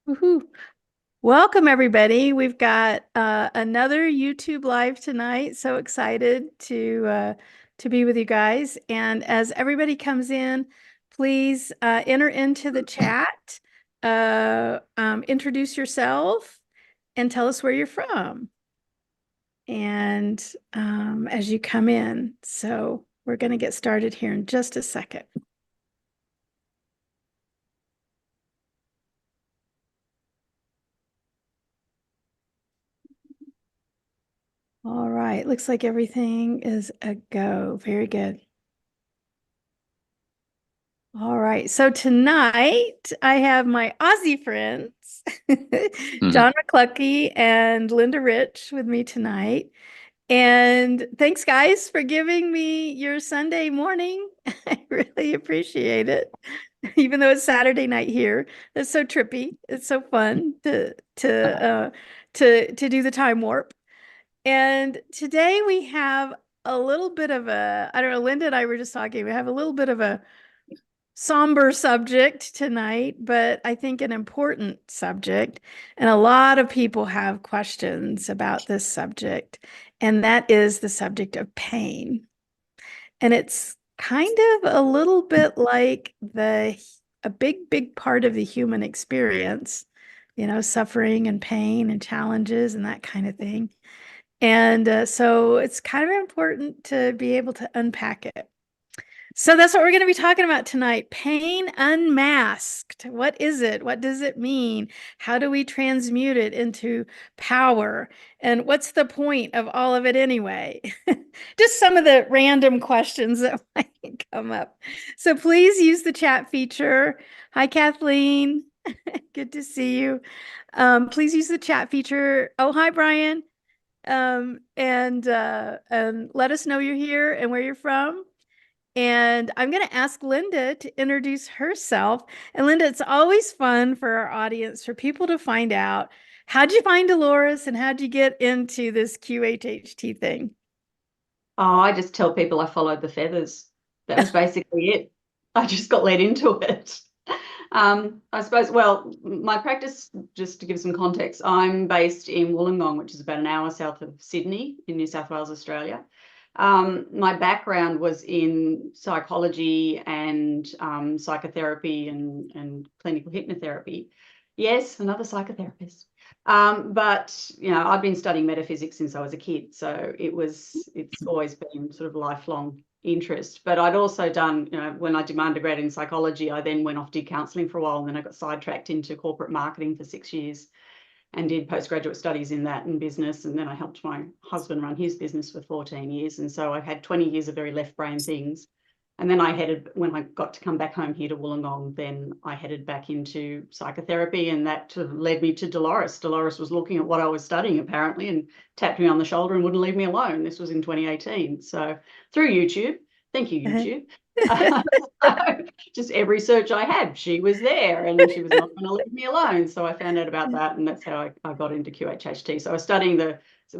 Woohoo. Welcome, everybody. We've got another YouTube live tonight. So excited to be with you guys. And as everybody comes in, please enter into the chat, introduce yourself, and tell us where you're from. And as you come in, so we're going to get started here in just a second. All right, looks like everything is a go. Very good. All right, so tonight I have my Aussie friends, Mhm. John McLuckie and Lynda Rich with me tonight. And thanks, guys, for giving me your Sunday morning. I really appreciate it, even though it's Saturday night here. It's so trippy. It's so fun to do the time warp. And today we have a little bit of a, I don't know, Lynda and I were just talking, we have a little bit of a somber subject tonight, but I think an important subject. And a lot of people have questions about this subject, and that is the subject of pain. And it's kind of a little bit like a big part of the human experience, suffering and pain and challenges and that kind of thing. And so it's kind of important to be able to unpack it. So that's what we're going to be talking about tonight. Pain unmasked. What is it? What does it mean? How do we transmute it into power? And what's the point of all of it anyway? Just some of the random questions that might come up. So please use the chat feature. Hi, Kathleen. Good to see you. Please use the chat feature. Oh, hi, Brian. And let us know you're here and where you're from. And I'm going to ask Lynda to introduce herself. And Lynda, it's always fun for our audience, for people to find out, how'd you find Dolores and how'd you get into this QHHT thing? Oh, I just tell people I followed the feathers. That was basically it. I just got led into it. I suppose, well, my practice, just to give some context, I'm based in Wollongong, which is about an hour south of Sydney in New South Wales, Australia. My background was in psychology and psychotherapy and clinical hypnotherapy. Yes, another psychotherapist. But I've been studying metaphysics since I was a kid, so it's always been sort of lifelong interest. But I'd also done, when I did my undergrad in psychology, I then went off, did counselling for a while, and then I got sidetracked into corporate marketing for 6 years and did postgraduate studies in that and business. And then I helped my husband run his business for 14 years. And so I had 20 years of very left brain things. And then when I got to come back home here to Wollongong, then I headed back into psychotherapy, and that led me to Dolores. Dolores was looking at what I was studying apparently and tapped me on the shoulder and wouldn't leave me alone. This was in 2018. So through YouTube, thank you, YouTube. So just every search I had, she was there and she was not going to leave me alone. So I found out about that, and that's how I got into QHHT. So I was studying the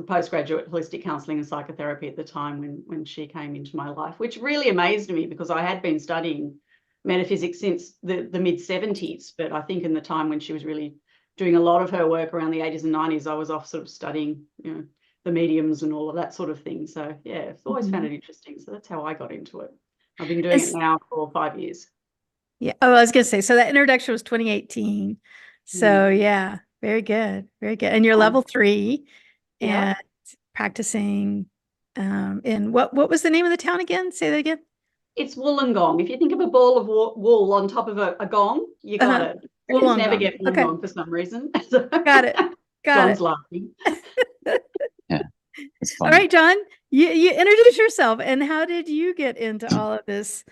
postgraduate holistic counselling and psychotherapy at the time when she came into my life, which really amazed me because I had been studying metaphysics since the mid-70s. But I think in the time when she was really doing a lot of her work around the 80s and 90s, I was off sort of studying, the mediums and all of that sort of thing. So yeah, I've always found it interesting. So that's how I got into it. I've been doing it now for 5 years. Yeah. Oh, I was going to say, so that introduction was 2018. So yeah, very good. Very good. And you're level 3 Yeah. and practicing in what was the name of the town again? Say that again. It's Wollongong. If you think of a ball of wool on top of a gong, you got it. I just never Wollongong. get Okay. Wollongong for some reason. Got it. Got John's it. laughing. Yeah, it's All funny. right, John, you introduce yourself and how did you get into all of this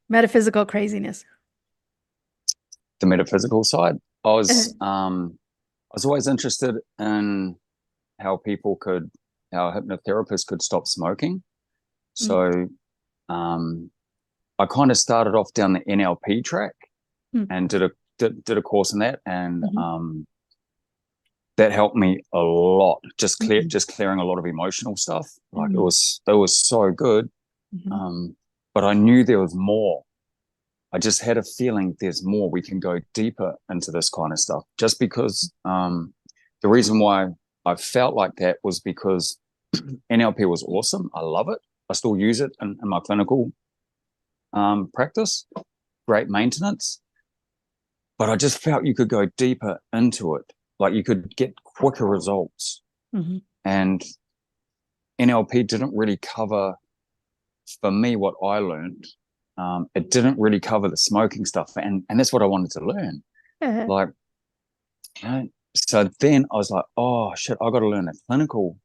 metaphysical craziness? The metaphysical side. I was always interested in how how hypnotherapists could stop smoking. Mm, So um, I kind of started off down the NLP track mm, and did a course in that, and mhm, that helped me a lot. mhm, Just clearing a lot of emotional stuff. Like it mm, was so good. mhm, Um, but I knew there was more. I just had a feeling there's more. We can go deeper into this kind of stuff. Just because the reason why I felt like that was because NLP was awesome. I love it. I still use it in my clinical practice. Great maintenance. But I just felt you could go deeper into it. Like you could get quicker results. Mm-hmm. And NLP didn't really cover, for me, what I learned. It didn't really cover the smoking stuff. And that's what I wanted to learn. Like, so then I was like, oh shit, I got to learn the clinical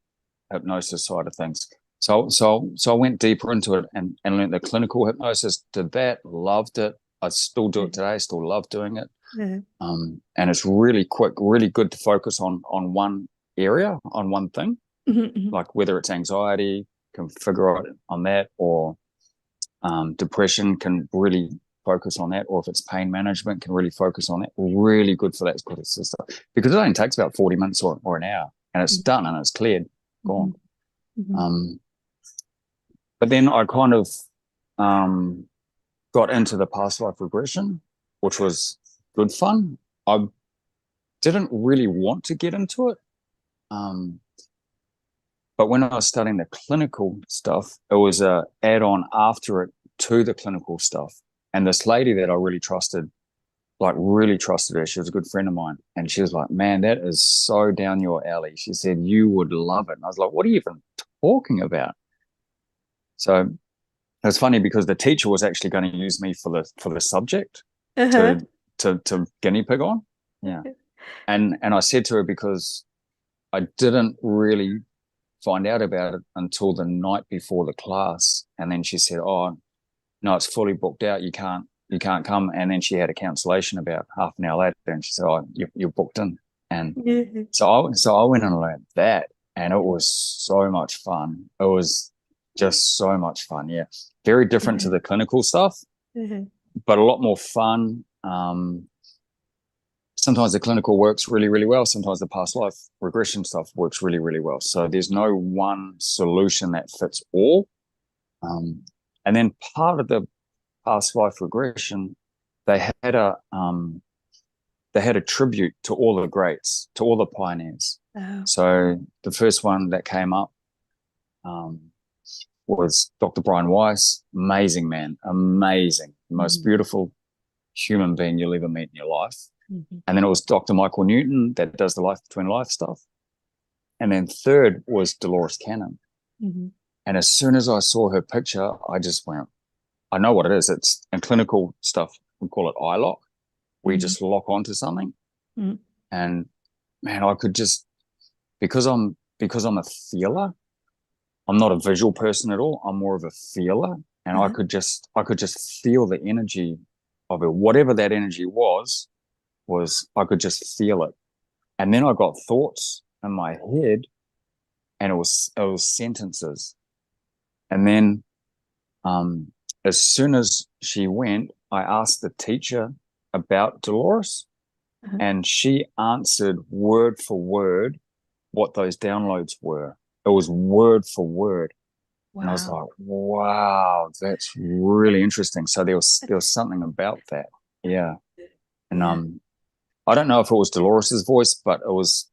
hypnosis side of things. So I went deeper into it and learned the clinical hypnosis, did that, loved it. I still do it today, still love doing it. And it's really quick, really good to focus on one area, on one thing. Like whether it's anxiety, can figure out on that, or depression, can really focus on that, or if it's pain management, can really focus on that. Really good for that sort of stuff, because it only takes about 40 minutes or an hour, and it's done and it's cleared, gone. But then I kind of got into the past life regression, which was good fun. I didn't really want to get into it. But when I was studying the clinical stuff, it was a add-on after it to the clinical stuff. And this lady that I really trusted her, she was a good friend of mine. And she was like, man, that is so down your alley. She said, you would love it. And I was like, what are you even talking about? So it was funny because the teacher was actually going to use me for the subject to guinea pig on. Yeah. And I said to her, because I didn't really find out about it until the night before the class. And then she said, oh, no, it's fully booked out. You can't come. And then she had a cancellation about half an hour later, and she said, oh, you're booked in. And so I went and learned that, and it was so much fun. It was just so much fun. Yeah. Very different to the clinical stuff, but a lot more fun. Sometimes the clinical works really, really well. Sometimes the past life regression stuff works really, really well. So there's no one solution that fits all. And then part of the past life regression, they had a tribute to all the greats, to all the pioneers. So the first one that came up was Dr. Brian Weiss. Amazing man, amazing, the most beautiful human being you'll ever meet in your life. And then it was Dr. Michael Newton that does the life between life stuff. And then third was Dolores Cannon. And as soon as I saw her picture, I just went, I know what it is. It's in clinical stuff, we call it eye lock, where you just lock onto something. And man, I could just, because I'm a feeler, I'm not a visual person at all. I'm more of a feeler. And I could just feel the energy of it. Whatever that energy was I could just feel it. And then I got thoughts in my head, and it was sentences. And then as soon as she went, I asked the teacher about Dolores, and she answered word for word what those downloads were. It was word for word. And I was like, wow, that's really interesting. So there was something about that. Yeah. And I don't know if it was Dolores's voice, but it was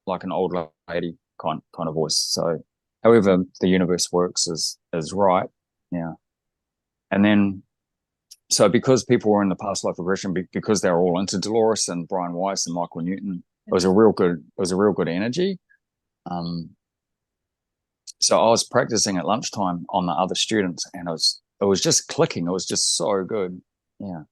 like an old lady kind of voice. So however the universe works is right. Yeah. And then, so because people were in the past life regression, because they were all into Dolores and Brian Weiss and Michael Newton, it was a real good energy. So I was practicing at lunchtime on the other students, and it was just clicking. It was just so good. Yeah.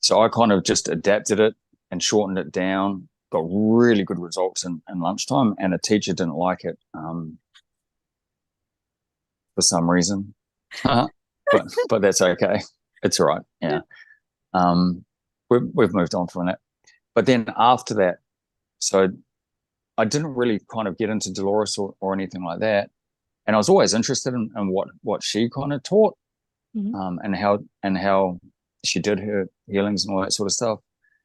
So I kind of just adapted it and shortened it down, got really good results in lunchtime, and the teacher didn't like it for some reason. But that's okay. It's all right. Yeah. We've moved on from that. But then after that, so I didn't really kind of get into Dolores or anything like that. And I was always interested in what she kind of taught, and how she did her healings and all that sort of stuff.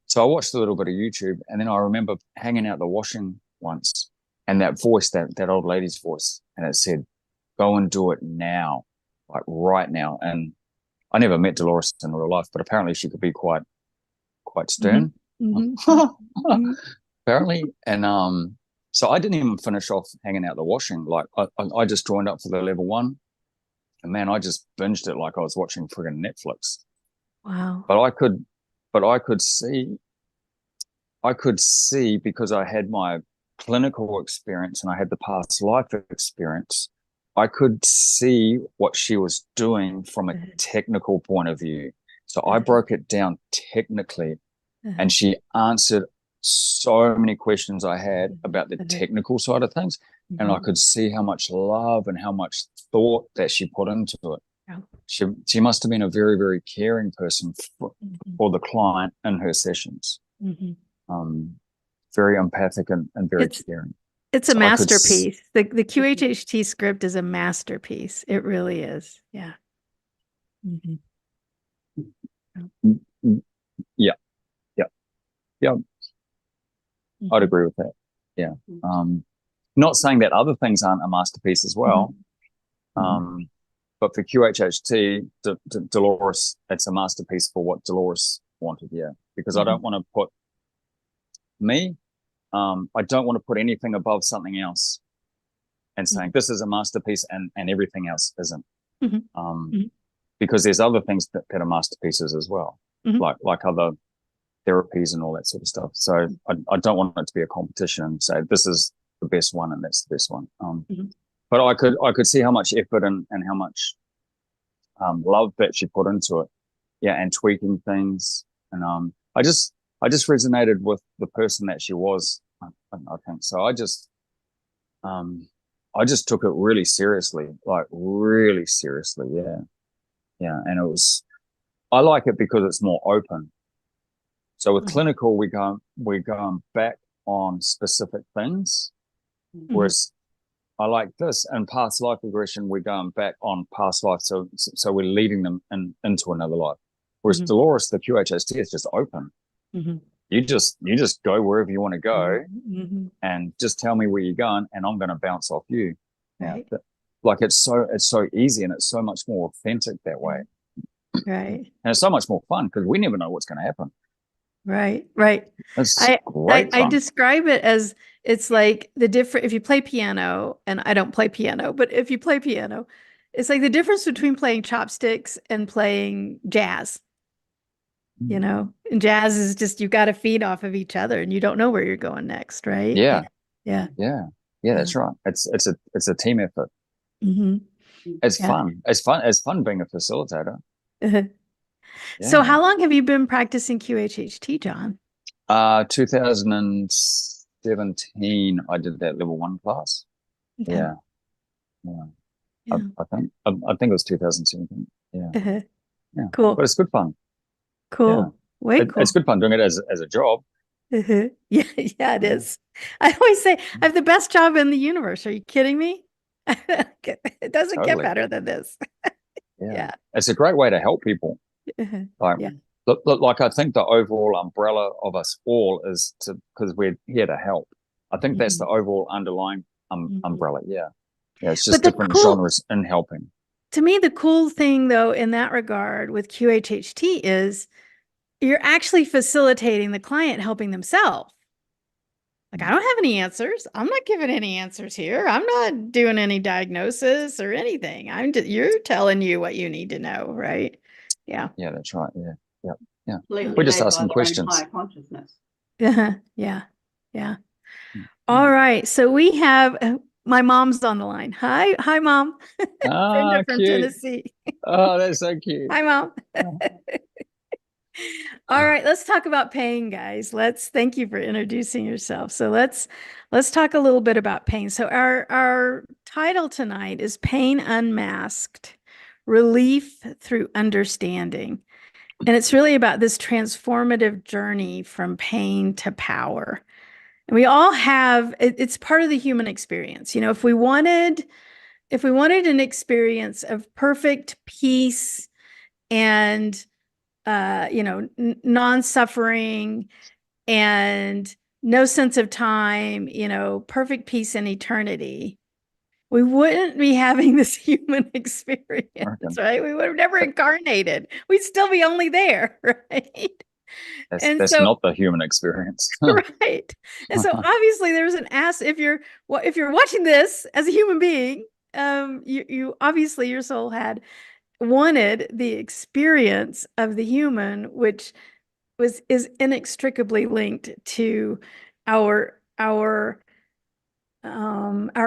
So I watched a little bit of YouTube, and then I remember hanging out the washing once, and that voice, that old lady's voice, and it said, go and do it now, like right now. And I never met Dolores in real life, but apparently she could be quite stern. Apparently. And so I didn't even finish off hanging out the washing. Like I just joined up for the level 1, and man, I just binged it like I was watching friggin' Netflix. Wow. But I could see because I had my clinical experience and I had the past life experience, I could see what she was doing from a technical point of view. So I broke it down technically, and she answered so many questions I had about the technical side of things. And I could see how much love and how much thought that she put into it. Yeah. She must have been a very, very caring person for the client in her sessions. Very empathic and very caring. It's a masterpiece. The QHHT script is a masterpiece. It really is. Yeah. Yeah. I'd agree with that. Yeah. Not saying that other things aren't a masterpiece as well. But for QHHT, Dolores, it's a masterpiece for what Dolores wanted. Yeah. Because I don't want to put I don't want to put anything above something else and saying this is a masterpiece and everything else isn't. Because there's other things that are masterpieces as well, like other therapies and all that sort of stuff. So I don't want it to be a competition and say this is the best one and that's the best one. But I could see how much effort and how much love that she put into it. Yeah, and tweaking things. And I just resonated with the person that she was. I think so. I just took it really seriously, like really seriously. Yeah. And I like it because it's more open. So with clinical, we go back on specific things, whereas I like this. And past life regression, we're going back on past life, so we're leading them into another life. Whereas Dolores, the QHHT, is just open. You just go wherever you want to go, and just tell me where you're going, and I'm going to bounce off you. Right. Yeah, like it's so easy, and it's so much more authentic that way. Right. And it's so much more fun because we never know what's going to happen. Right. I describe it as it's like the different, if you play piano, and I don't play piano, but if you play piano, it's like the difference between playing chopsticks and playing jazz. You know, and jazz is just, you got to feed off of each other and you don't know where you're going next. Right. Yeah. That's right. It's a team effort. It's fun. It's fun being a facilitator. So how long have you been practicing QHHT, John? 2017, I did that level 1 class. Yeah. I think it was 2017. Yeah. Cool. But it's good fun. Cool. Cool. It's good fun doing it as a job. Yeah, it is. I always say I have the best job in the universe. Are you kidding me? It doesn't get better than this. Yeah. It's a great way to help people. Like I think the overall umbrella of us all is because we're here to help. I think that's the overall underlying umbrella. Yeah. It's just different genres in helping. To me, the cool thing though in that regard with QHHT is you're actually facilitating the client helping themselves. Like, I don't have any answers. I'm not giving any answers here. I'm not doing any diagnosis or anything. You're telling you what you need to know, right? Yeah. Yeah, that's right. Yeah. We're just asking questions. Higher consciousness. Yeah. All right. So we have my mom's on the line. Hi, Mom. Brenda from Tennessee. Oh, that's so cute. Hi, Mom. All right, let's talk about pain, guys. Thank you for introducing yourself. So let's talk a little bit about pain. So our title tonight is Pain Unmasked: Relief Through Understanding. And it's really about this transformative journey from pain to power. And we all have, it's part of the human experience. You know, if we wanted an experience of perfect peace and non-suffering and no sense of time, perfect peace and eternity, we wouldn't be having this human experience, reckon. right? We would have never incarnated. We'd still be only there, right? And That's so, not the human experience. right. And so obviously there's an if you're watching this as a human being, you obviously your soul had wanted the experience of the human, which is inextricably linked to our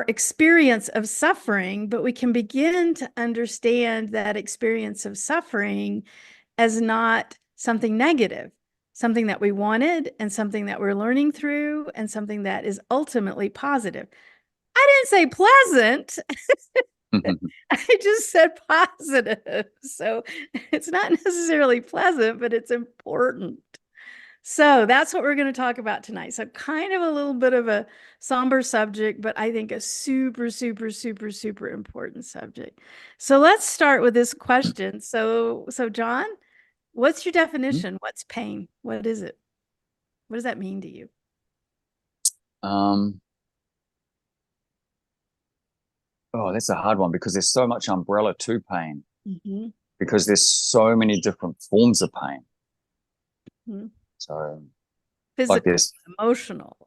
experience of suffering, but we can begin to understand that experience of suffering as not something negative, something that we wanted and something that we're learning through and something that is ultimately positive. I didn't say pleasant. I just said positive. So it's not necessarily pleasant, but it's important. So that's what we're going to talk about tonight. So kind of a little bit of a somber subject, but I think a super, super, super, super important subject. So let's start with this question. So John, what's your definition? What's pain? What is it? What does that mean to you? Oh, that's a hard one because there's so much umbrella to pain. Mm-hmm. Because there's so many different forms of pain. Mm-hmm. So Physical, like there's emotional,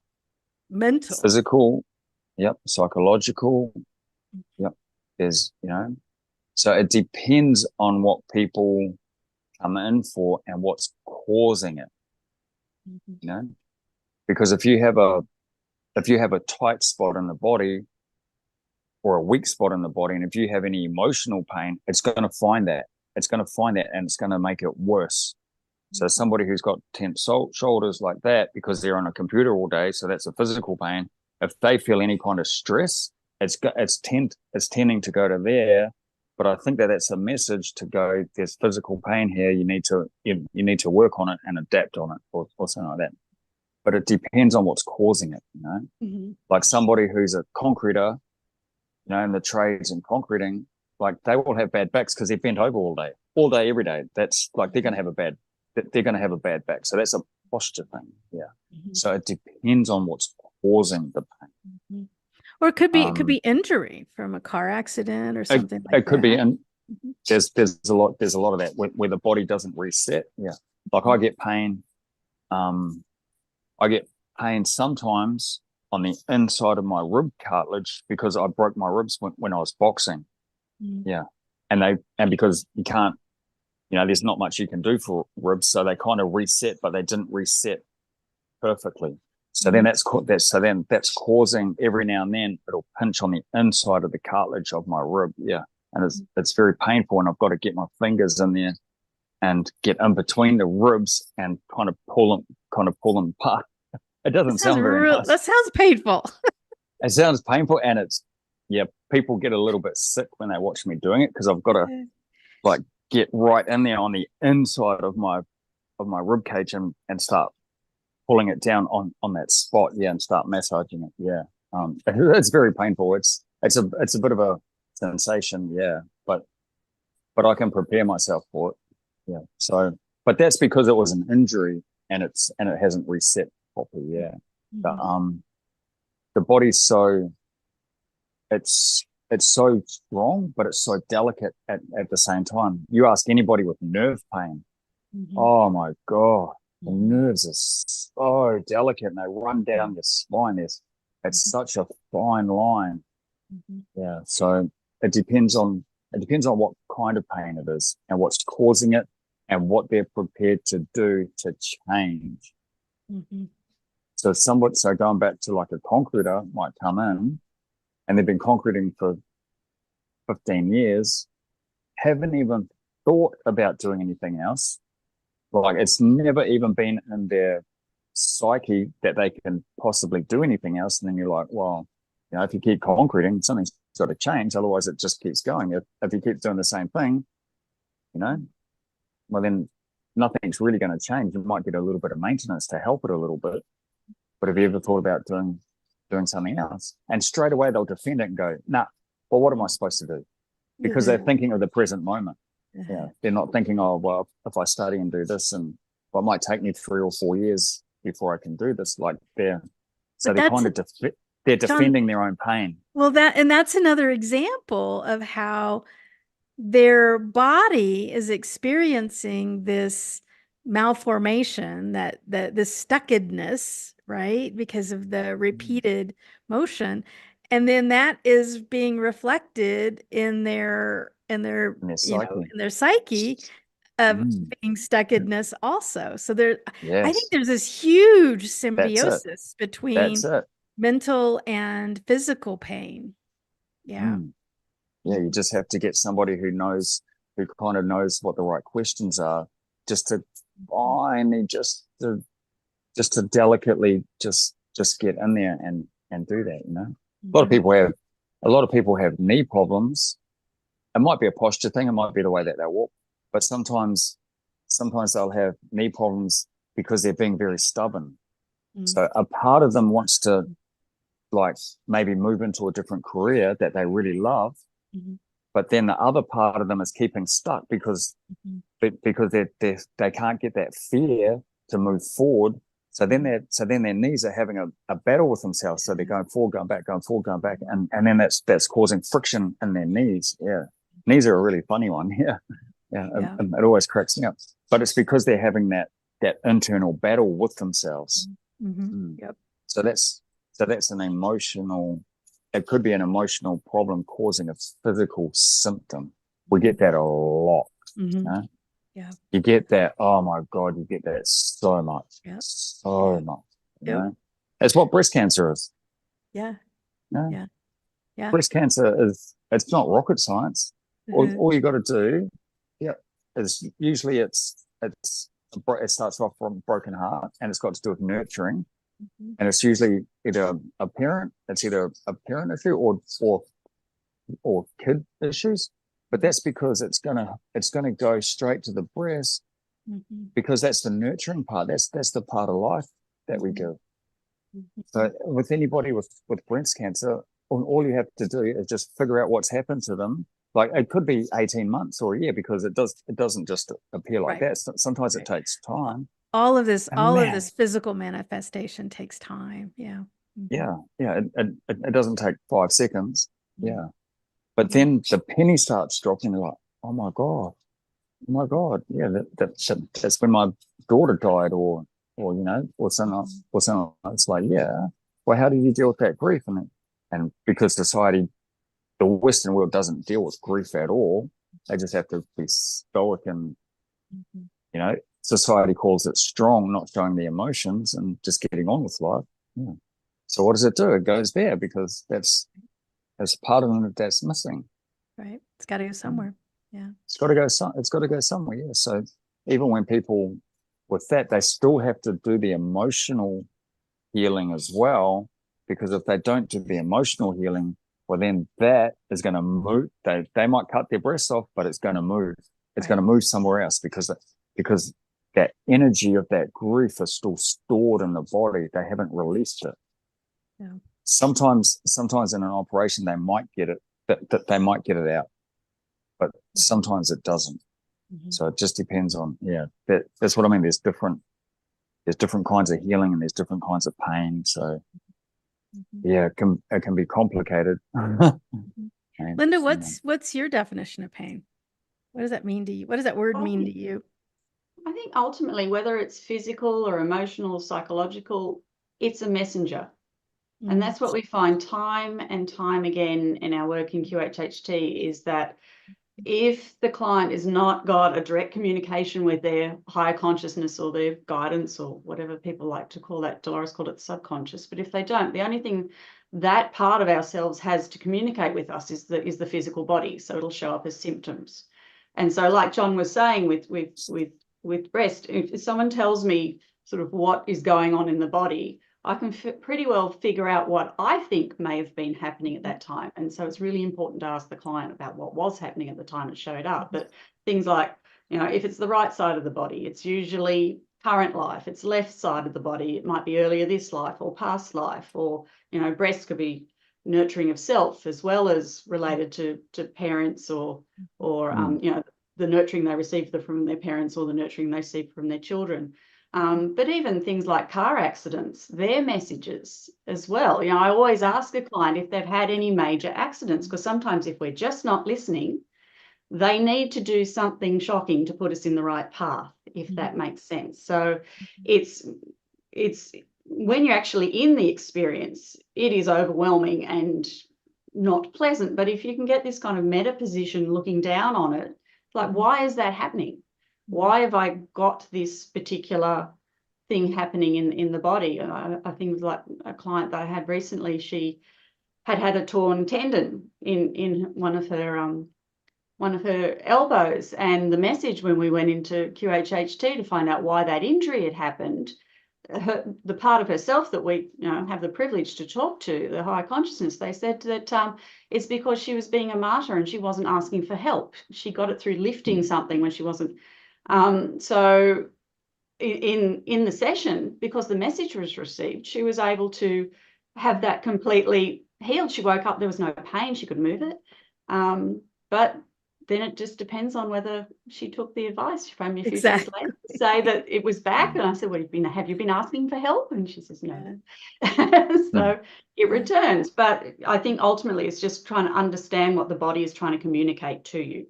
mental, physical, yep, psychological, yep. There's, so it depends on what people come in for and what's causing it. Mm-hmm. Because if you have a tight spot in the body or a weak spot in the body, and if you have any emotional pain, it's going to find that. It's going to find that, and it's going to make it worse. So somebody who's got tense shoulders like that because they're on a computer all day, so that's a physical pain. If they feel any kind of stress, it's tending to go to there. But I think that's a message to go. There's physical pain here. You need to work on it and adapt on it, or something like that. But it depends on what's causing it. Mm-hmm. Like somebody who's a concreter, in the trades and concreting, like they will have bad backs because they're bent over all day, every day. That's like they're going to have a bad back. So that's a posture thing. Yeah. Mm-hmm. So it depends on what's causing the pain. Mm-hmm. Or it could be injury from a car accident or something like that. It could be, and there's a lot of that where the body doesn't reset. Yeah. Like I get pain. I get pain sometimes on the inside of my rib cartilage because I broke my ribs when I was boxing. Mm-hmm. Yeah. And because you can't, there's not much you can do for ribs, so they kind of reset, but they didn't reset perfectly. So then that's causing every now and then it'll pinch on the inside of the cartilage of my rib. Yeah, and it's very painful, and I've got to get my fingers in there and get in between the ribs and kind of pull them apart. It doesn't sound very nice. That sounds painful. It sounds painful, and people get a little bit sick when they watch me doing it because I've got to like get right in there on the inside of my rib cage and start pulling it down on that spot, and start massaging it. It's very painful. It's a bit of a sensation, but I can prepare myself for it. So but that's because it was an injury and it hasn't reset properly. Mm-hmm. But the body's so it's so strong, but it's so delicate at the same time. You ask anybody with nerve pain, oh my God, the nerves are so delicate and they run down your spine. It's such a fine line. Yeah. So it depends on what kind of pain it is and what's causing it and what they're prepared to do to change. So going back to like a concreter might come in and they've been concreting for 15 years, haven't even thought about doing anything else. Like it's never even been in their psyche that they can possibly do anything else. And then you're like, well, if you keep concreting, something's got to change. Otherwise it just keeps going. If you keep doing the same thing, well then nothing's really going to change. You might get a little bit of maintenance to help it a little bit. But have you ever thought about doing something else? And straight away they'll defend it and go, nah, well, what am I supposed to do? Because they're thinking of the present moment. Yeah, they're not thinking, oh, well, if I study and do this, and it might take me 3 or 4 years before I can do this. Like they kind of defend. they're John, defending their own pain. well, that's another example of how their body is experiencing this malformation, that this stuckedness, right? Because of the repeated motion. And then that is being reflected in their In their psyche. in their psyche of Mm. being stuckedness also. So I think Yes, there's this huge that's it. symbiosis between That's it. mental and physical pain. Yeah. Mm. Yeah, you just have to get somebody who kind of knows what the right questions are, just to finally just to delicately just get in there and do that. A lot of people have knee problems. It might be a posture thing, it might be the way that they walk, but sometimes they'll have knee problems because they're being very stubborn. So a part of them wants to, like, maybe move into a different career that they really love, but then the other part of them is keeping stuck because they can't get that fear to move forward. So then their knees are having a battle with themselves. So they're going forward, going back, going forward, going back, and then that's causing friction in their knees. Yeah, knees are a really funny one. Yeah. It always cracks me up. But it's because they're having that internal battle with themselves. Yep. So that's an emotional. It could be an emotional problem causing a physical symptom. We get that a lot. Yeah. You get that. Oh my God, you get that so much. Yep. So much. Yep. It's what breast cancer is. Yeah. Yeah. Yeah. Breast cancer it's not rocket science. All you got to do, is usually it starts off from broken heart, and it's got to do with nurturing. And it's usually either a parent issue or kid issues. But that's because it's gonna go straight to the breast, because that's the nurturing part. That's the part of life that we give. So with anybody with breast cancer, all you have to do is just figure out what's happened to them. Like, it could be 18 months or a year, because it doesn't just appear like that. Sometimes it takes time. All of this physical manifestation takes time. Yeah. Yeah. It doesn't take 5 seconds. Yeah. But then the penny starts dropping. Like, oh my God. Yeah, that's when my daughter died, or something. It's like, yeah. Well, how do you deal with that grief? And because society, the Western world, doesn't deal with grief at all, they just have to be stoic, and society calls it strong, not showing the emotions and just getting on with life. Yeah. So what does it do? It goes there because that's part of them that's missing. Right. It's got to go somewhere. Yeah. It's got to go somewhere. Yeah. So even when people with that, they still have to do the emotional healing as well, because if they don't do the emotional healing, well, then that is going to move. They might cut their breasts off, but it's going to move. It's going to move somewhere else, because that energy of that grief is still stored in the body. They haven't released it. Yeah. Sometimes in an operation they might get it, that they might get it out, but sometimes it doesn't. So it just depends on, that's what I mean. There's different kinds of healing, and there's different kinds of pain. So it can be complicated. Lynda, what's your definition of pain? What does that mean to you? What does that word mean to you? I think ultimately, whether it's physical or emotional or psychological, it's a messenger. And that's what we find time and time again in our work in QHHT, is that if the client has not got a direct communication with their higher consciousness or their guidance, or whatever people like to call that, Dolores called it subconscious, but if they don't, the only thing that part of ourselves has to communicate with us is the physical body. So it'll show up as symptoms. And so, like John was saying with breast, if someone tells me sort of what is going on in the body, I can pretty well figure out what I think may have been happening at that time. And so it's really important to ask the client about what was happening at the time it showed up. But things like, if it's the right side of the body, it's usually current life. It's left side of the body, it might be earlier this life or past life, or, breast could be nurturing of self as well as related to parents, or the nurturing they receive from their parents, or the nurturing they receive from their children. But even things like car accidents, their messages as well. You know, I always ask a client if they've had any major accidents, because sometimes if we're just not listening, they need to do something shocking to put us in the right path, if that makes sense. So it's when you're actually in the experience, it is overwhelming and not pleasant. But if you can get this kind of meta position looking down on it, like, why is that happening? Why have I got this particular thing happening in the body? I think it was like a client that I had recently, she had a torn tendon in one of her elbows, and the message when we went into QHHT to find out why that injury had happened, the part of herself that we have the privilege to talk to, the higher consciousness, they said that it's because she was being a martyr and she wasn't asking for help. She got it through lifting something when she wasn't. So in the session, because the message was received, she was able to have that completely healed. She woke up, there was no pain, she could move it. But then it just depends on whether she took the advice from your future later to say that it was back. And I said, well, have you been asking for help? And she says, no. So it returns. But I think ultimately it's just trying to understand what the body is trying to communicate to you.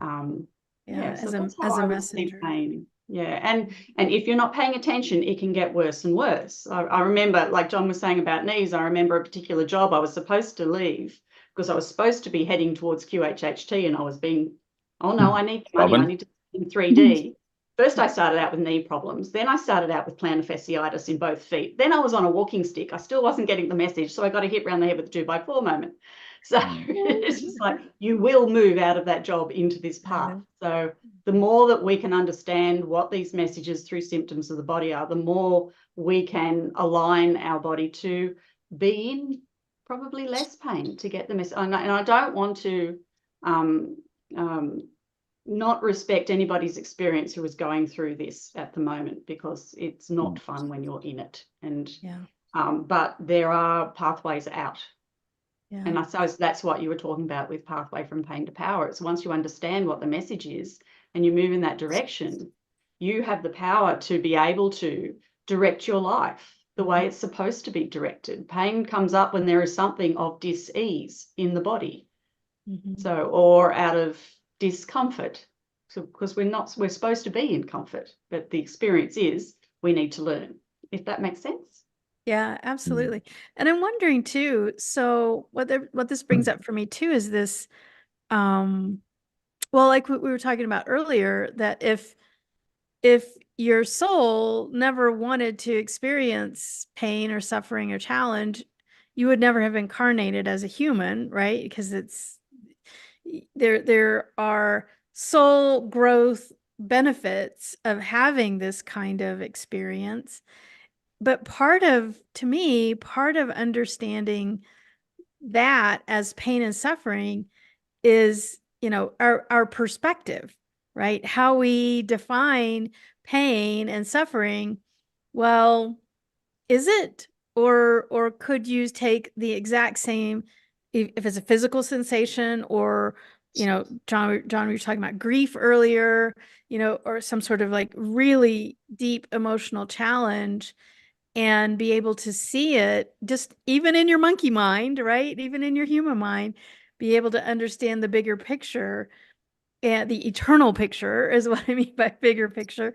So that's how I would see pain. Yeah, and if you're not paying attention, it can get worse and worse. I remember, like John was saying about knees, I remember a particular job I was supposed to leave because I was supposed to be heading towards QHHT, and I was being, oh no, I need money, I need to in 3D. First I started out with knee problems, then I started out with plantar fasciitis in both feet, then I was on a walking stick. I still wasn't getting the message, so I got a hit around the head with a 2x4 moment. So it's just like, you will move out of that job into this path. So the more that we can understand what these messages through symptoms of the body are, the more we can align our body to be in probably less pain to get the message. And I don't want to not respect anybody's experience who is going through this at the moment, because it's not fun when you're in it. And but there are pathways out. And I suppose that's what you were talking about with pathway from pain to power. It's once you understand what the message is and you move in that direction, you have the power to be able to direct your life the way it's supposed to be directed. Pain comes up when there is something of dis-ease in the body. So, or out of discomfort. So, because we're supposed to be in comfort, but the experience is we need to learn, if that makes sense. Yeah, absolutely. And I'm wondering too, so what this brings up for me too is this, well, like what we were talking about earlier, that if your soul never wanted to experience pain or suffering or challenge, you would never have incarnated as a human, right? Because there are soul growth benefits of having this kind of experience. But to me, part of understanding that as pain and suffering is, our perspective, right? How we define pain and suffering. Well, is it, or could you take the exact same, if it's a physical sensation, or, John, we were talking about grief earlier, or some sort of like really deep emotional challenge, and be able to see it just even in your monkey mind, right? Even in your human mind, be able to understand the bigger picture, and the eternal picture is what I mean by bigger picture.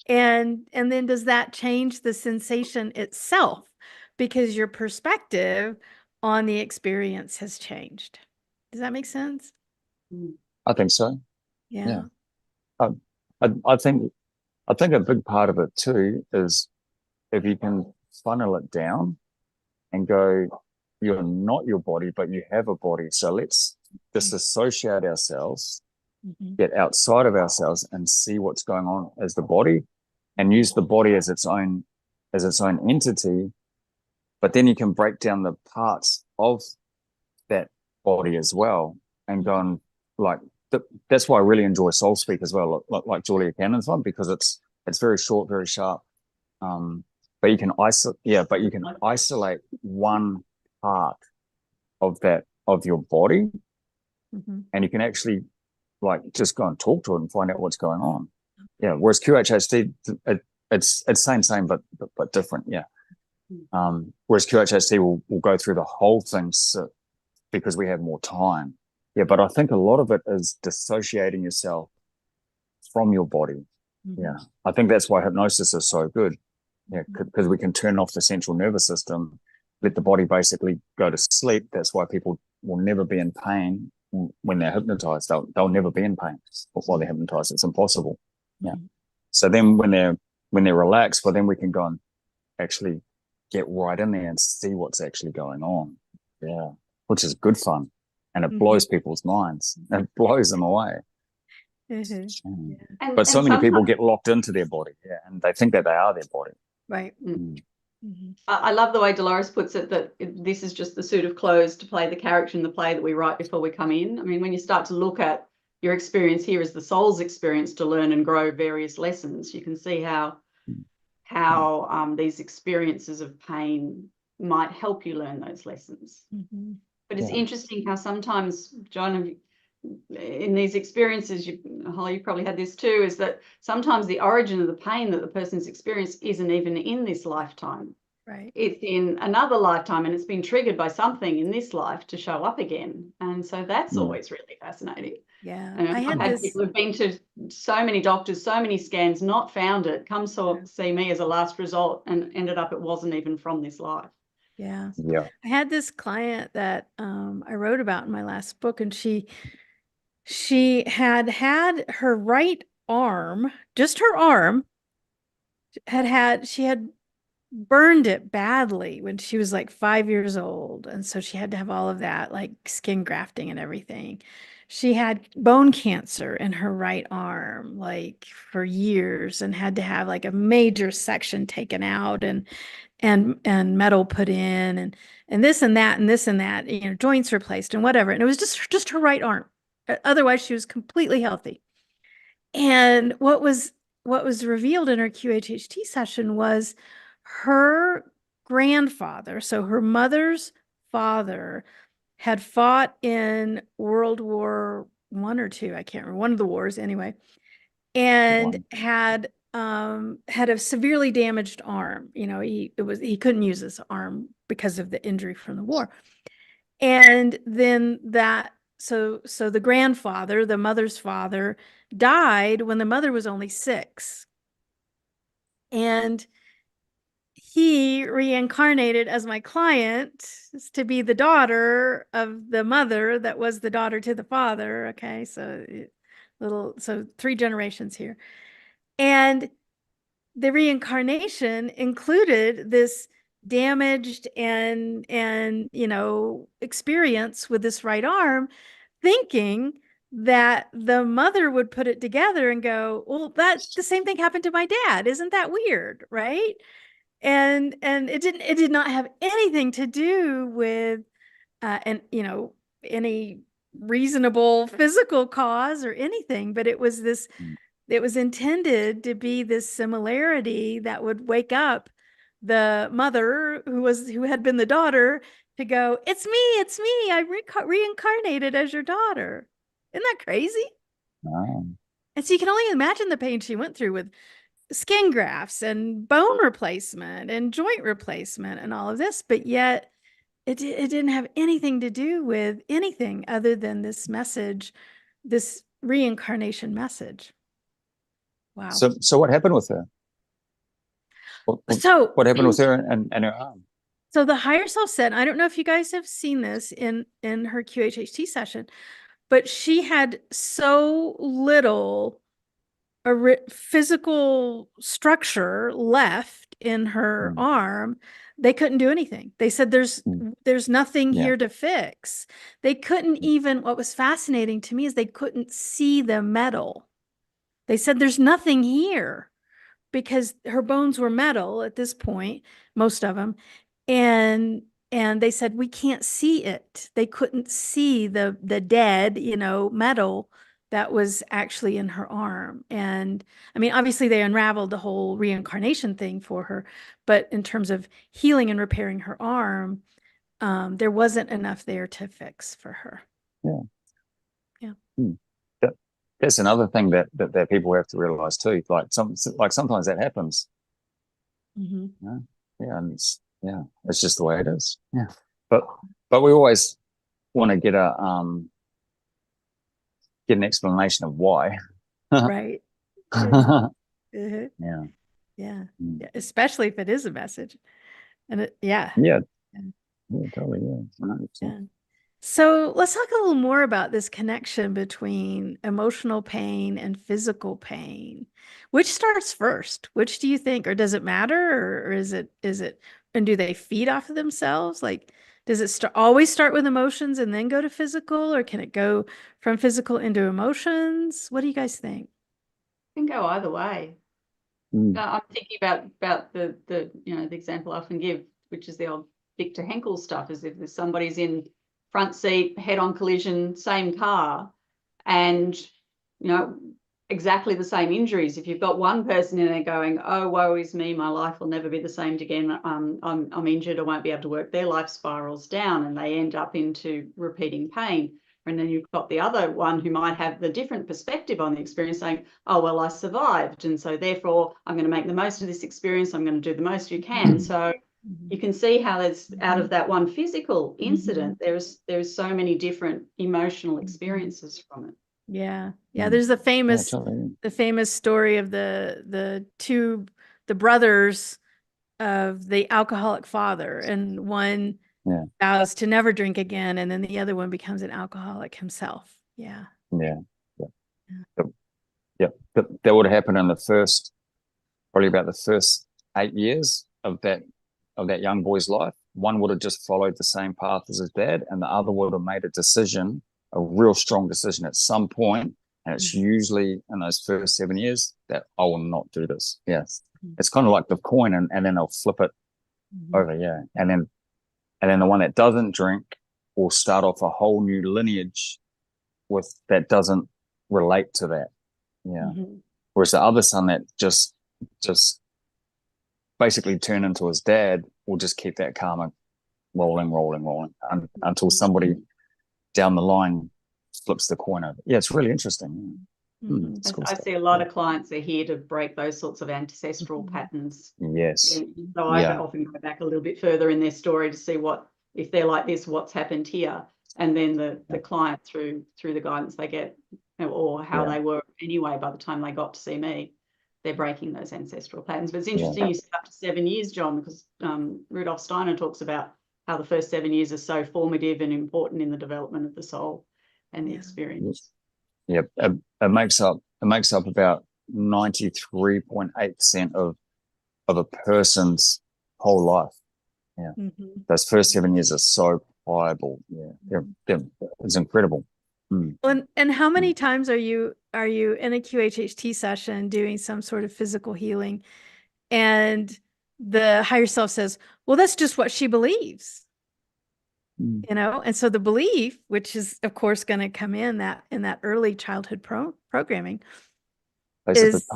And then does that change the sensation itself because your perspective on the experience has changed? Does that make sense? I think so. Yeah. I think a big part of it too is if you can funnel it down and go, you're not your body, but you have a body. So let's disassociate ourselves, get outside of ourselves and see what's going on as the body, and use the body as its own entity. But then you can break down the parts of that body as well and go and that's why I really enjoy Soul Speak as well, like Julia Cannon's one, because it's very short, very sharp. But you can isolate one part of your body, and you can actually just go and talk to it and find out what's going on. Yeah. Whereas QHHT, it's same, but different. Yeah. Whereas QHHT will go through the whole thing because we have more time. Yeah. But I think a lot of it is dissociating yourself from your body. Yeah. I think that's why hypnosis is so good. Yeah. Because we can turn off the central nervous system, let the body basically go to sleep. That's why people will never be in pain when they're hypnotized. They'll never be in pain while they're hypnotized. It's impossible. Yeah. So then when they're relaxed, well, then we can go and actually get right in there and see what's actually going on. Yeah. Which is good fun. And it blows people's minds. It blows them away. But so many people get locked into their body. Yeah. And they think that they are their body. Right. I love the way Dolores puts it, that this is just the suit of clothes to play the character in the play that we write before we come in. I mean, when you start to look at your experience here as the soul's experience to learn and grow various lessons, you can see how these experiences of pain might help you learn those lessons. But it's interesting how sometimes, John, in these experiences, Holly, you probably had this too, is that sometimes the origin of the pain that the person's experienced isn't even in this lifetime. Right. It's in another lifetime, and it's been triggered by something in this life to show up again. And so that's always really fascinating. Yeah. I've had people who've been to so many doctors, so many scans, not found it, come see me as a last result, and ended up it wasn't even from this life. Yeah. Yeah. I had this client that I wrote about in my last book, and she had her right arm, just her arm, she had burned it badly when she was like 5 years old. And so she had to have all of that, like skin grafting and everything. She had bone cancer in her right arm, like for years, and had to have like a major section taken out and metal put in and this and that and this and that, joints replaced and whatever. And it was just her right arm. Otherwise, she was completely healthy. And what was revealed in her QHHT session was her grandfather, so her mother's father, had fought in World War I or II, I can't remember, one of the wars anyway, and had a severely damaged arm. He couldn't use his arm because of the injury from the war. And then so the grandfather, the mother's father, died when the mother was only 6. And he reincarnated as my client to be the daughter of the mother that was the daughter to the father. Okay, so 3 generations here. And the reincarnation included this damaged and experience with this right arm, thinking that the mother would put it together and go, well, that's the same thing happened to my dad. Isn't that weird? Right. And it did not have anything to do with any reasonable physical cause or anything, but it was intended to be this similarity that would wake up the mother who had been the daughter to go, it's me, I reincarnated as your daughter. Isn't that crazy? Wow. And so you can only imagine the pain she went through with skin grafts and bone replacement and joint replacement and all of this, but yet it didn't have anything to do with anything other than this message, this reincarnation message. Wow. So what happened with her? What happened with her and her arm? So the higher self said, I don't know if you guys have seen this in her QHHT session, but she had so little physical structure left in her arm, they couldn't do anything. They said there's nothing here to fix. They couldn't even, what was fascinating to me is they couldn't see the metal. They said there's nothing here because her bones were metal at this point, most of them. And they said, we can't see it. They couldn't see the dead, metal that was actually in her arm. And I mean, obviously they unraveled the whole reincarnation thing for her, but in terms of healing and repairing her arm, there wasn't enough there to fix for her. Yeah. That's another thing that people have to realize too. Like sometimes that happens. Mhm. Yeah, and it's just the way it is. Yeah, but we always want to get an explanation of why. Right. Uh-huh. Yeah. Yeah. Mm. Yeah. Especially if it is a message. And Yeah. Yeah. Yeah, totally. Yeah. 100%. Yeah. So let's talk a little more about this connection between emotional pain and physical pain. Which starts first? Which do you think, or does it matter, or is it, and do they feed off of themselves? Like, does it always start with emotions and then go to physical, or can it go from physical into emotions? What do you guys think? Can go either way. Mm. I'm thinking about the the example I often give, which is the old Victor Henkel stuff, is if there's somebody's in front seat, head-on collision, same car, and exactly the same injuries. If you've got one person in there going, "Oh, woe is me, my life will never be the same again. I'm injured, I won't be able to work," their life spirals down and they end up into repeating pain. And then you've got the other one who might have the different perspective on the experience, saying, "Oh, well, I survived, and so therefore I'm going to make the most of this experience. I'm going to do the most you can." So you can see how there's, out of that one physical incident, there's so many different emotional experiences from it. Yeah. Yeah. Mm. There's the Yeah, totally. famous story of the brothers of the alcoholic father, and one Yeah. vows to never drink again, and then the other one becomes an alcoholic himself. Yeah. Yeah. Yeah. Yeah. Yeah. That would have happened in probably about the first 8 years of that young boy's life. One would have just followed the same path as his dad, and the other would have made a real strong decision at some point. And it's usually in those first 7 years that I will not do this. Yes. It's kind of like the coin, and then they'll flip it over. Yeah. And then the one that doesn't drink will start off a whole new lineage that doesn't relate to that. Yeah. Whereas the other son that just basically turn into his dad will just keep that karma rolling until somebody down the line flips the coin over. Yeah, it's really interesting. Cool I see a lot of clients are here to break those sorts of ancestral patterns. Yes. So I often go back a little bit further in their story to see what, if they're like this, what's happened here, and then the client through the guidance they get, or how they were anyway by the time they got to see me, they're breaking those ancestral patterns. But it's interesting you said up to 7 years, John, because Rudolf Steiner talks about how the first 7 years are so formative and important in the development of the soul and the experience. Yeah, it makes up about 93.8% of a person's whole life. Yeah, those first 7 years are so pliable. Yeah, it's incredible. Well, and how many times are you in a QHHT session doing some sort of physical healing, and the higher self says, "Well, that's just what she believes." And so the belief, which is of course going to come in that early childhood programming, is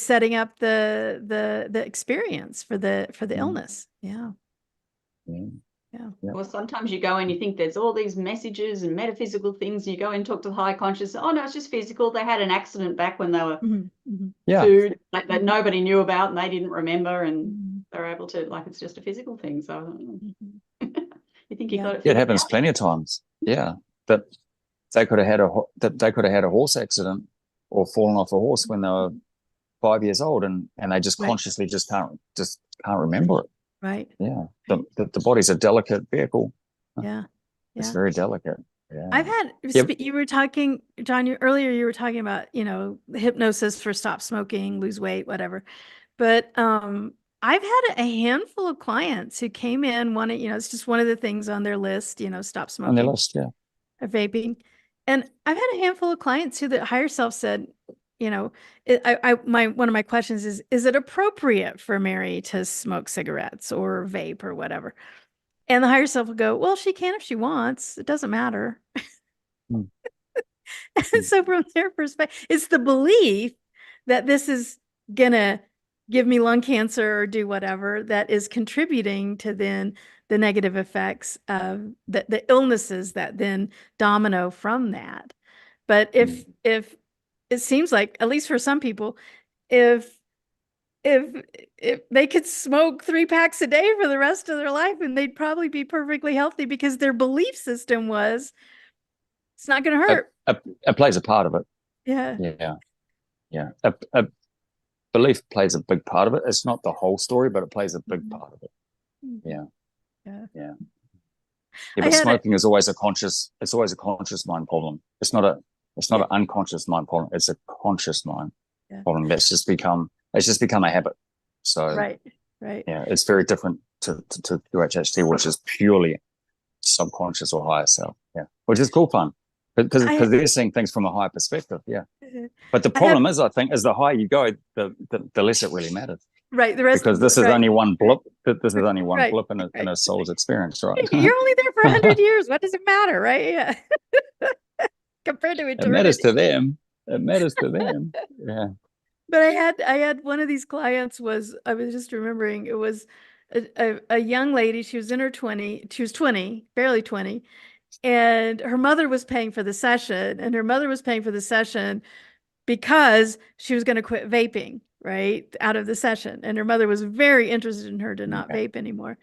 setting up the experience for the illness. Yeah. Well, sometimes you go and you think there's all these messages and metaphysical things, and you go and talk to the higher conscious. Oh no, it's just physical. They had an accident back when they were two that nobody knew about and they didn't remember, and they're able to, like, it's just a physical thing. So you think you got it? Yeah, it happens plenty of times. Yeah, that they could have had a horse accident or fallen off a horse when they were 5 years old, and they just consciously just can't remember it. Right. Yeah. The body's a delicate vehicle. Yeah. It's very delicate. Yeah. I've had, you were talking, John, earlier you were talking about, hypnosis for stop smoking, lose weight, whatever. But I've had a handful of clients who came in wanting, it's just one of the things on their list, stop smoking. On their list, yeah. Vaping. And I've had a handful of clients who the higher self said, one of my questions is it appropriate for Mary to smoke cigarettes or vape or whatever? And the higher self will go, well, she can if she wants. It doesn't matter. So from their perspective, it's the belief that this is gonna give me lung cancer or do whatever that is contributing to then the negative effects of the illnesses that then domino from that. But if it seems like, at least for some people, if if they could smoke 3 packs a day for the rest of their life, and they'd probably be perfectly healthy because their belief system was it's not going to hurt. It plays a part of it. Yeah. Yeah. A belief plays a big part of it. It's not the whole story, but it plays a big part of it. Yeah. Yeah. But smoking is always a conscious mind problem. It's not an unconscious mind problem. It's a conscious mind problem that's just become a habit. So right. Yeah, it's very different to QHHT, which is purely subconscious or higher self. Yeah. Which is cool fun. Because they're seeing things from a higher perspective. Yeah. But the problem is, I think, the higher you go, the less it really matters. Right. The rest, because this is only one blip. This is only one blip in a soul's experience, right? You're only there for 100 years. What does it matter, right? Yeah. Compared to eternity. It matters to them. It matters to them. Yeah. But I had one of these clients I was just remembering, it was a young lady. She was in her 20s. She was 20, barely 20. And her mother was paying for the session, because she was going to quit vaping, right, out of the session. And her mother was very interested in her to not vape anymore.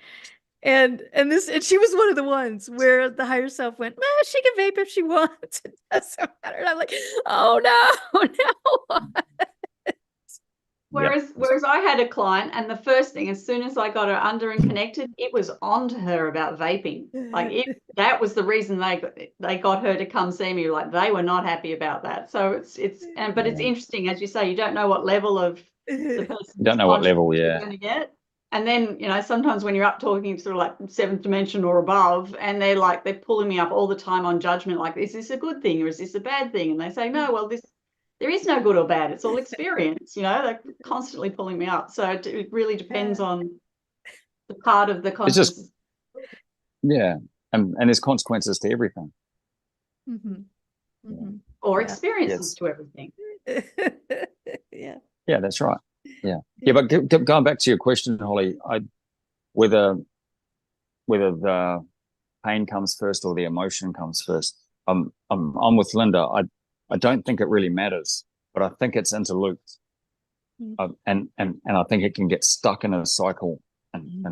And she was one of the ones where the higher self went, she can vape if she wants. It doesn't matter. And I'm like, oh no. Whereas I had a client, and the first thing, as soon as I got her under and connected, it was on to her about vaping. Like that was the reason they got her to come see me. Like they were not happy about that. So it's interesting, as you say, you don't know what level of the person. You don't know what level, you're going to get. And then, sometimes when you're up talking sort of like 7th dimension or above, and they're pulling me up all the time on judgment, like, is this a good thing or is this a bad thing? And they say, no, well, there is no good or bad. It's all experience, they're constantly pulling me up. So it really depends on the part of the consciousness. And there's consequences to everything. Or experiences to everything. Yeah, that's right. Yeah, but going back to your question, Holly, whether the pain comes first or the emotion comes first, I'm with Lynda. I don't think it really matters, but I think it's interlooped, and I think it can get stuck in a cycle. And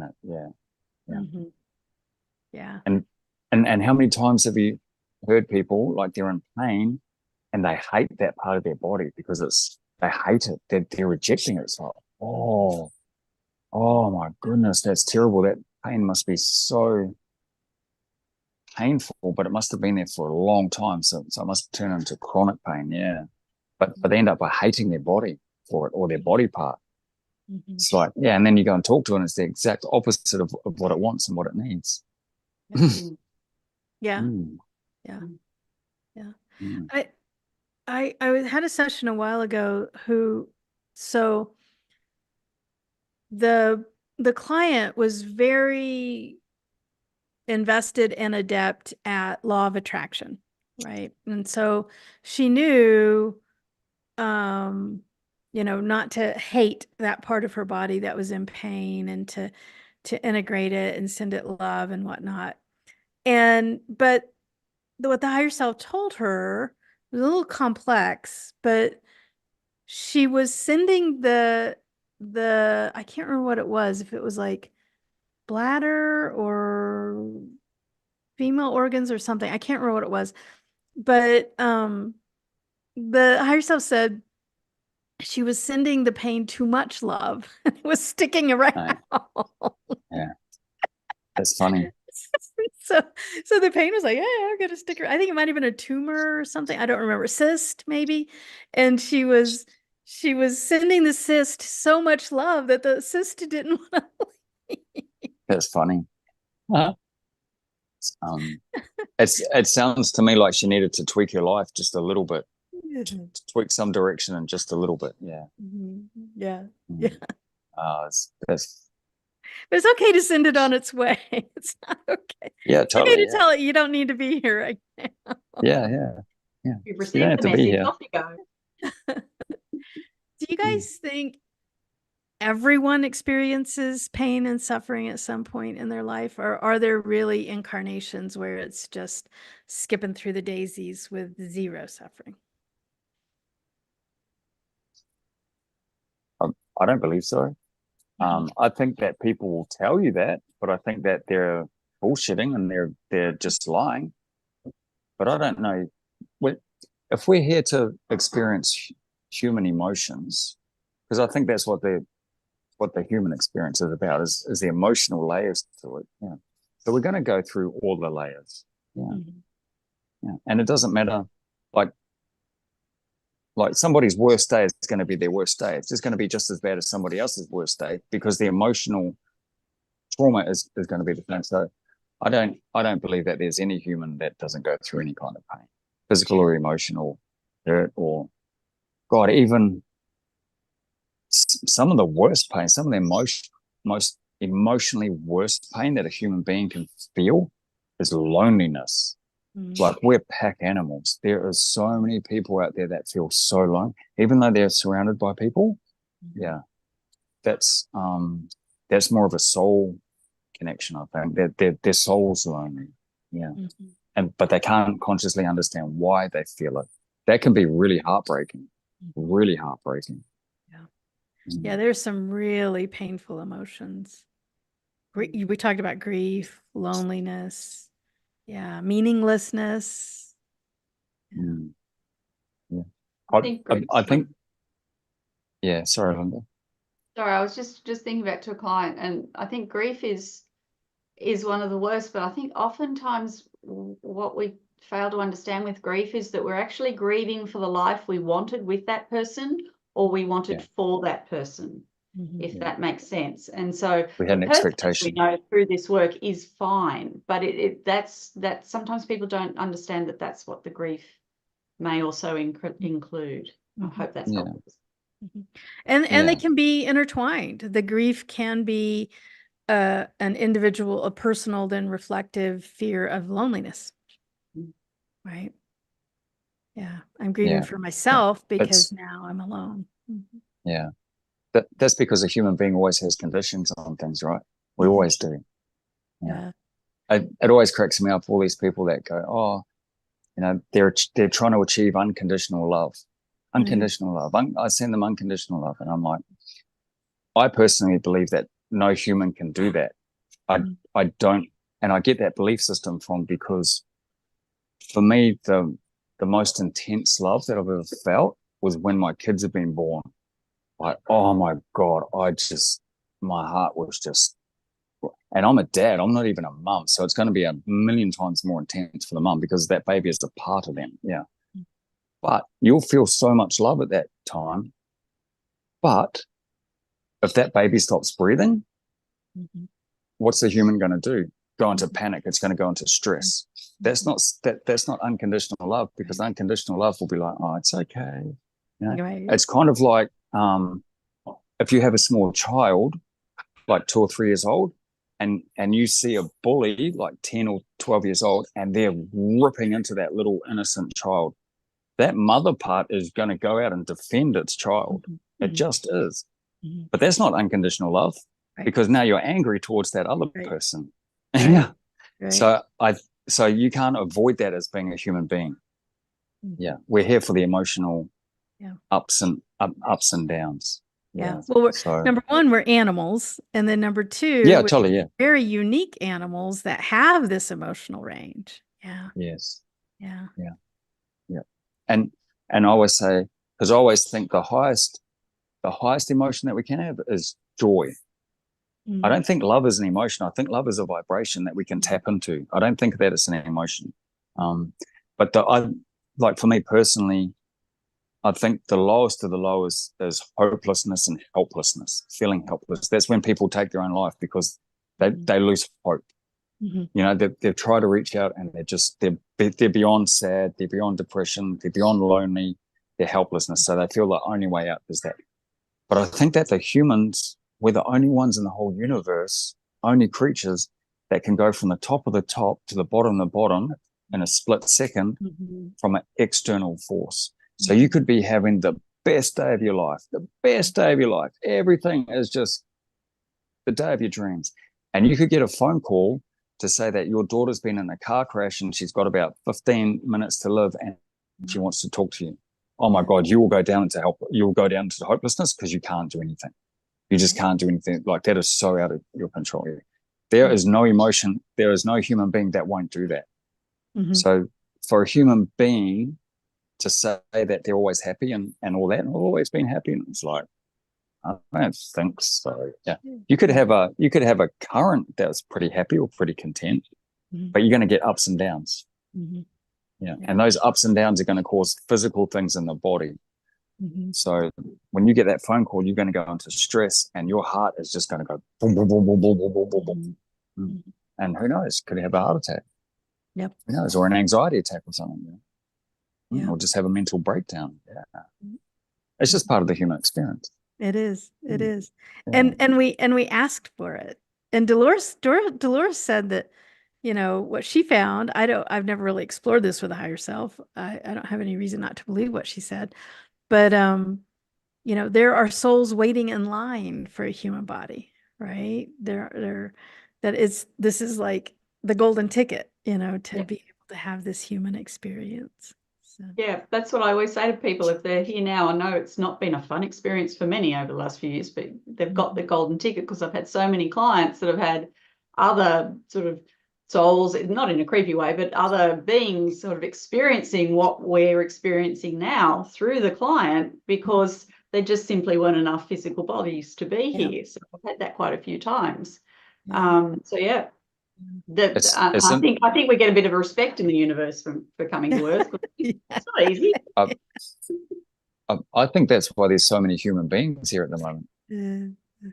And how many times have you heard people like they're in pain and they hate that part of their body because they hate it. They're rejecting it. It's like, oh my goodness, that's terrible. That pain must be so painful, but it must have been there for a long time. So it must turn into chronic pain. Yeah. But they end up by hating their body for it or their body part. It's like, and then you go and talk to it and it's the exact opposite of what it wants and what it needs. I had a session a while ago so the client was very invested and adept at law of attraction, right? And so she knew not to hate that part of her body that was in pain, and to integrate it and send it love and whatnot. But what the higher self told her was a little complex, but she was sending the I can't remember what it was, if it was like bladder or female organs or something. I can't remember what it was, but the higher self said she was sending the pain too much love. It was sticking around. Yeah, that's funny. So the pain was like, I'm gonna stick around. I think it might have been a tumor or something. I don't remember. Cyst, maybe. And she was sending the cyst so much love that the cyst didn't want to leave. That's funny. It sounds to me like she needed to tweak her life just a little bit, to tweak some direction and just a little bit. But it's okay to send it on its way. It's not okay. Yeah, totally. It's okay to tell it you don't need to be here right now. Yeah. You've received the message. Off you go. Do you guys think everyone experiences pain and suffering at some point in their life, or are there really incarnations where it's just skipping through the daisies with zero suffering? I don't believe so. I think that people will tell you that, but I think that they're bullshitting and they're just lying. But I don't know. If we're here to experience human emotions, because I think that's what the human experience is about, is the emotional layers to it. Yeah. So we're going to go through all the layers. Yeah. Yeah. And it doesn't matter, like somebody's worst day is going to be their worst day. It's just going to be just as bad as somebody else's worst day, because the emotional trauma is going to be the same. So I don't believe that there's any human that doesn't go through any kind of pain, physical or emotional, hurt, or God, even some of the worst pain, some of the most emotionally worst pain that a human being can feel is loneliness. Like, we're pack animals. There are so many people out there that feel so lonely, even though they're surrounded by people. Yeah, that's more of a soul connection. I think their soul's lonely. Yeah, but they can't consciously understand why they feel it. That can be really heartbreaking. Really heartbreaking. Yeah, there's some really painful emotions. We talked about grief, loneliness, meaninglessness. Yeah. I think, yeah, sorry, Lynda. Sorry, I was just thinking back to a client, and I think grief is one of the worst, but I think oftentimes what we fail to understand with grief is that we're actually grieving for the life we wanted with that person, or we wanted for that person, if that makes sense. And so we had an expectation. We know through this work is fine, but that's sometimes people don't understand that that's what the grief may also include. I hope that's helpful. And they can be intertwined. The grief can be an individual, a personal, then reflective fear of loneliness. Right. Yeah. I'm grieving for myself because now I'm alone. Yeah. That's because a human being always has conditions on things, right? We always do. Yeah. It always cracks me up, all these people that go, oh, they're trying to achieve unconditional love. Unconditional love. I send them unconditional love. And I'm like, I personally believe that no human can do that. I don't, and I get that belief system from, because for me, the most intense love that I've ever felt was when my kids have been born. Like, oh my God, my heart was just, and I'm a dad, I'm not even a mum. So it's going to be a million times more intense for the mum, because that baby is a part of them. Yeah. But you'll feel so much love at that time. But if that baby stops breathing, what's the human going to do? Go into panic. It's going to go into stress. That's not unconditional love, because unconditional love will be like, oh, it's okay. It's kind of like if you have a small child, like 2 or 3 years old, and you see a bully like 10 or 12 years old, and they're ripping into that little innocent child, that mother part is going to go out and defend its child. It just is. But that's not unconditional love, because now you're angry towards that other person. Yeah. So you can't avoid that as being a human being. Yeah. We're here for the emotional ups and downs. Yeah. Well, number one, we're animals. And then number two, totally. Very unique animals that have this emotional range. Yeah. Yes. Yeah. Yeah. Yeah. And I always say, because I always think the highest emotion that we can have is joy. I don't think love is an emotion. I think love is a vibration that we can tap into. I don't think that it's an emotion. But for me personally, I think the lowest of the lowest is hopelessness and helplessness, feeling helpless. That's when people take their own life, because they lose hope. They've tried to reach out, and they're beyond sad, they're beyond depression, they're beyond lonely, they're helplessness. So they feel the only way out is that. But I think that the humans, we're the only ones in the whole universe, only creatures that can go from the top of the top to the bottom of the bottom in a split second from an external force. So you could be having the best day of your life, Everything is just the day of your dreams. And you could get a phone call to say that your daughter's been in a car crash and she's got about 15 minutes to live, and she wants to talk to you. Oh my God, you will go down into hopelessness, because you can't do anything. You just can't do anything. Like, that is so out of your control. There is no emotion. There is no human being that won't do that. So for a human being to say that they're always happy and all that, and I've always been happy, and it's like, I don't think so. Yeah. You could have a current that's pretty happy or pretty content, but you're going to get ups and downs. And those ups and downs are going to cause physical things in the body. So when you get that phone call, you're going to go into stress, and your heart is just going to go boom, boom, boom, boom, boom, boom, boom, boom, boom. And who knows? Could have a heart attack. Who knows? Or an anxiety attack or something. Or just have a mental breakdown. It's just part of the human experience. It is. It is. And we asked for it. And Dolores said that, you know, what she found, I've never really explored this with a higher self. I don't have any reason not to believe what she said. But you know, there are souls waiting in line for a human body, right? This is like the golden ticket, you know, to be able to have this human experience. So. Yeah, that's what I always say to people. If they're here now, I know it's not been a fun experience for many over the last few years, but they've got the golden ticket, because I've had so many clients that have had other sort of souls, not in a creepy way, but other beings sort of experiencing what we're experiencing now through the client, because there just simply weren't enough physical bodies to be here. So I've had that quite a few times. So yeah. I think we get a bit of respect in the universe for coming to Earth. It's not easy. I think that's why there's so many human beings here at the moment.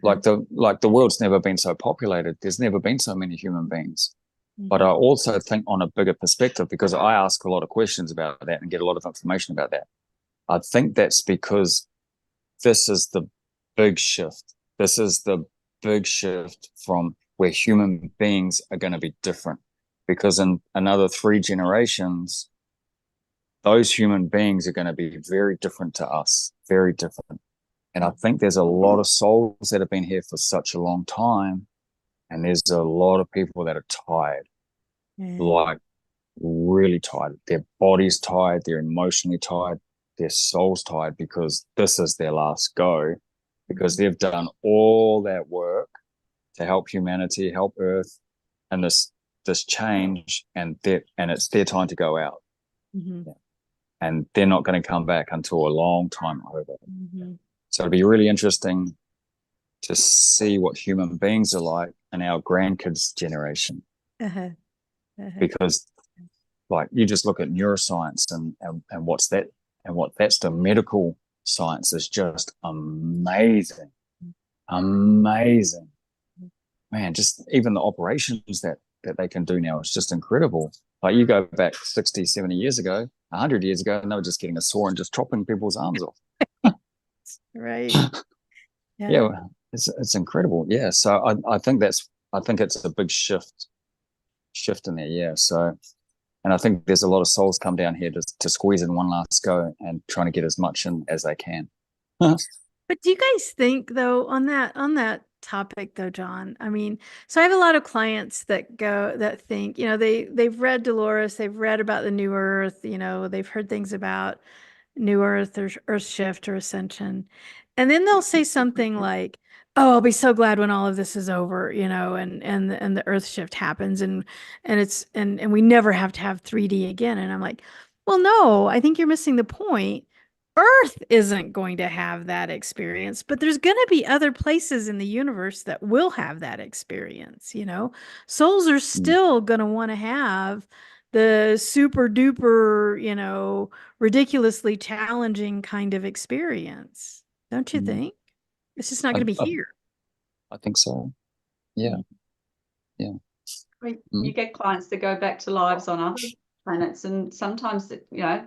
Like the world's never been so populated. There's never been so many human beings. But I also think on a bigger perspective, because I ask a lot of questions about that and get a lot of information about that. I think that's because this is the big shift. This is the big shift from where human beings are going to be different, because in another 3 generations, those human beings are going to be very different to us, very different. And I think there's a lot of souls that have been here for such a long time, and there's a lot of people that are tired, like really tired. Their body's tired, they're emotionally tired, their soul's tired, because this is their last go, because they've done all that work to help humanity, help Earth, and this change, and it's their time to go out. And they're not going to come back until a long time over. So it'll be really interesting to see what human beings are like in our grandkids' generation. Because, like, you just look at neuroscience and what's that, and what that's the medical science is just amazing. Man, just even the operations that they can do now is just incredible. Like, you go back 60, 70 years ago, 100 years ago, and they were just getting a saw and just chopping people's arms off. Right. Yeah, it's incredible. Yeah, so I think it's a big shift in there. Yeah, so, and I think there's a lot of souls come down here to squeeze in one last go and trying to get as much in as they can. But do you guys think, though, on that topic, though, John? I mean, so I have a lot of clients that think, you know, they've read Dolores, they've read about the new Earth, you know, they've heard things about new Earth or Earth shift or ascension, and then they'll say something like, "Oh, I'll be so glad when all of this is over," you know, and the Earth shift happens, and we never have to have 3D again. And I'm like, well, no, I think you're missing the point. Earth isn't going to have that experience, but there's going to be other places in the universe that will have that experience. You know, souls are still going to want to have the super duper, you know, ridiculously challenging kind of experience. Don't you think? It's just not going to be here. I think so. Yeah. You get clients that go back to lives on other planets, and sometimes, you know,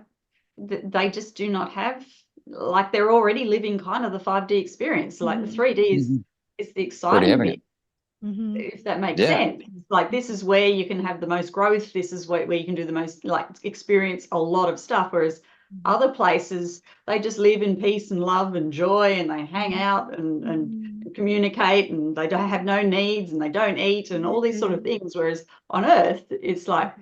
they just do not have, like, they're already living kind of the 5D experience. Like the 3D is the exciting bit, if that makes sense. Like, this is where you can have the most growth. This is where you can do the most, like, experience a lot of stuff. Whereas other places, they just live in peace and love and joy, and they hang out and communicate, and they don't have no needs, and they don't eat, and all these sort of things. Whereas on Earth, it's like,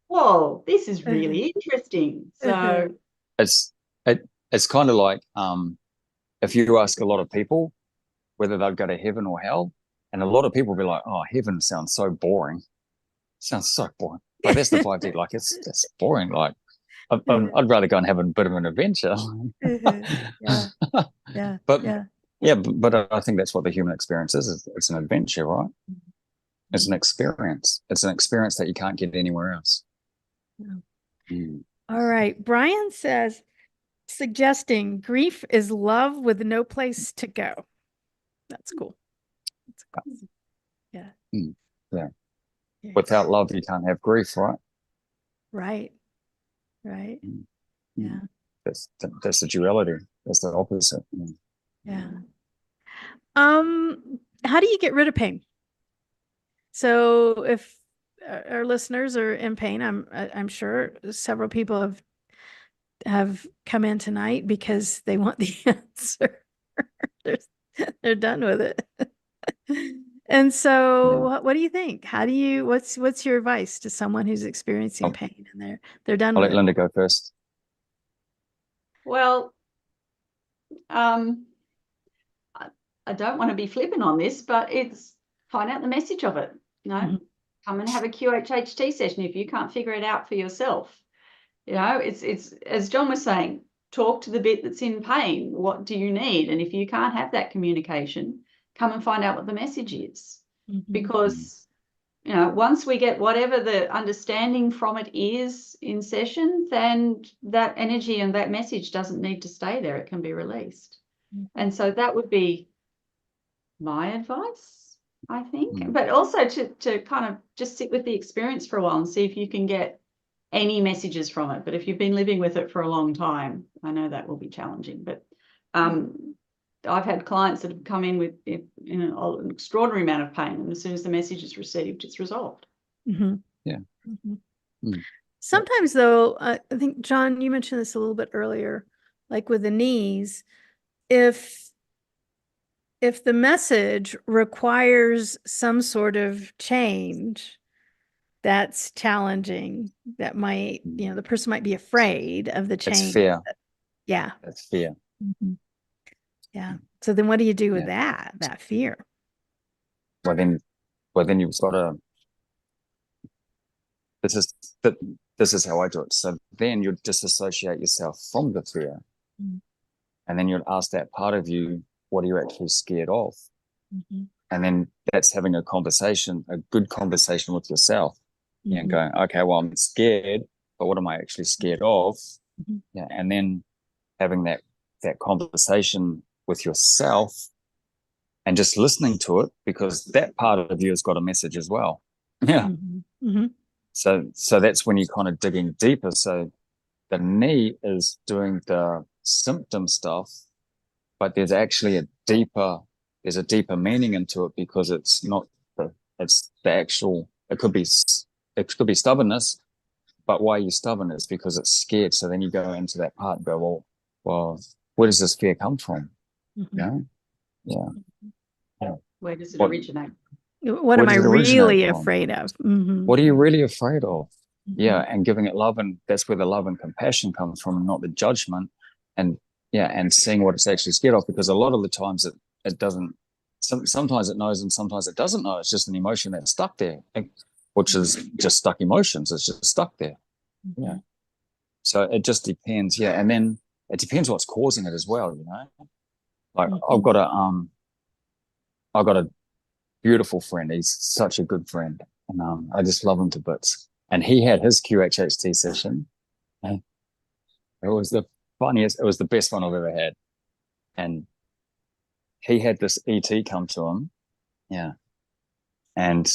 whoa, this is really interesting. So it's kind of like, if you ask a lot of people, whether they'll go to heaven or hell. And a lot of people will be like, oh, heaven sounds so boring. Sounds so boring. Like that's the 5D. Like it's boring. Like I'd rather go and have a bit of an adventure. Yeah. Yeah. But yeah. yeah, but I think that's what the human experience is. It's an adventure, right? It's an experience. It's an experience that you can't get anywhere else. All right. Brian says, suggesting grief is love with no place to go. That's cool. That's cool. Yeah. Yeah. Without love, you can't have grief, right? Right. Right. Yeah. That's the duality. That's the opposite. Yeah. How do you get rid of pain? So if our listeners are in pain, I'm sure several people have come in tonight because they want the answer. They're done with it. And so what do you think? What's your advice to someone who's experiencing pain and they're done I'll with let it? Lynda go first. Well, I don't want to be flippant on this, but it's find out the message of it. Come and have a QHHT session if you can't figure it out for yourself. It's as John was saying, talk to the bit that's in pain. What do you need? And if you can't have that communication, come and find out what the message is. Because once we get whatever the understanding from it is in session, then that energy and that message doesn't need to stay there. It can be released. And so that would be my advice, I think. But also to kind of just sit with the experience for a while and see if you can get any messages from it. But if you've been living with it for a long time, I know that will be challenging. But I've had clients that have come in with an extraordinary amount of pain, and as soon as the message is received, it's resolved. Sometimes, though, I think, John, you mentioned this a little bit earlier, like with the knees, if the message requires some sort of change that's challenging, that might, the person might be afraid of the change. It's fear. Yeah. That's fear. Yeah. So then what do you do with that fear? Well, then you've got to, this is how I do it. So then you'd disassociate yourself from the fear. And then you'd ask that part of you, what are you actually scared of? And then that's having a conversation, a good conversation with yourself. And going, okay, well, I'm scared, but what am I actually scared of? And then having that conversation with yourself and just listening to it, because that part of you has got a message as well. So that's when you're kind of digging deeper. So the knee is doing the symptom stuff, but there's actually a deeper meaning into it, because it's not it's the actual, it could be stubbornness, but why are you stubborn? It's because it's scared. So then you go into that part and go, well, where does this fear come from? Where does it originate? What am I really afraid of? What are you really afraid of? And giving it love, and that's where the love and compassion comes from, not the judgment. And seeing what it's actually scared of, because a lot of the times it doesn't. Sometimes it knows, and sometimes it doesn't know. It's just an emotion that's stuck there, which is just stuck emotions. It's just stuck there. So it just depends. And then it depends what's causing it as well. Like I've got a beautiful friend. He's such a good friend, and I just love him to bits. And he had his QHHT session, and it was the funniest. It was the best one I've ever had. And he had this ET come to him, and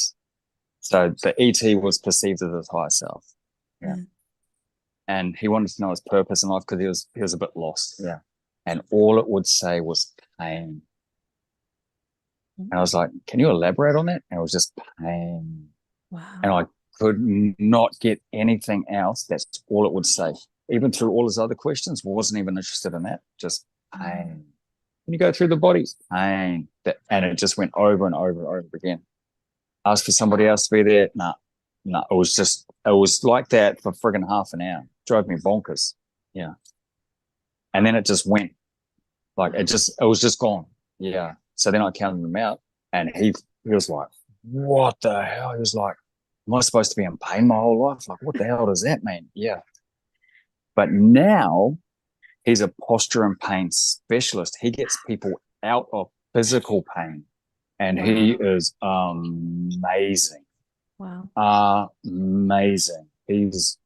so the ET was perceived as his higher self, and he wanted to know his purpose in life, because he was a bit lost, and all it would say was pain. And I was like, can you elaborate on that? And it was just pain. Wow. And I could not get anything else. That's all it would say. Even through all his other questions, wasn't even interested in that. Just pain. When you go through the body, pain. And it just went over and over and over again. Asked for somebody else to be there. No. It was like that for friggin' half an hour. Drove me bonkers. And then it just went. Like it was just gone. So then I counted them out, and he was like, what the hell? He was like, am I supposed to be in pain my whole life? Like, what the hell does that mean? Yeah. But now he's a posture and pain specialist. He gets people out of physical pain, and he is amazing. Wow. Amazing. He's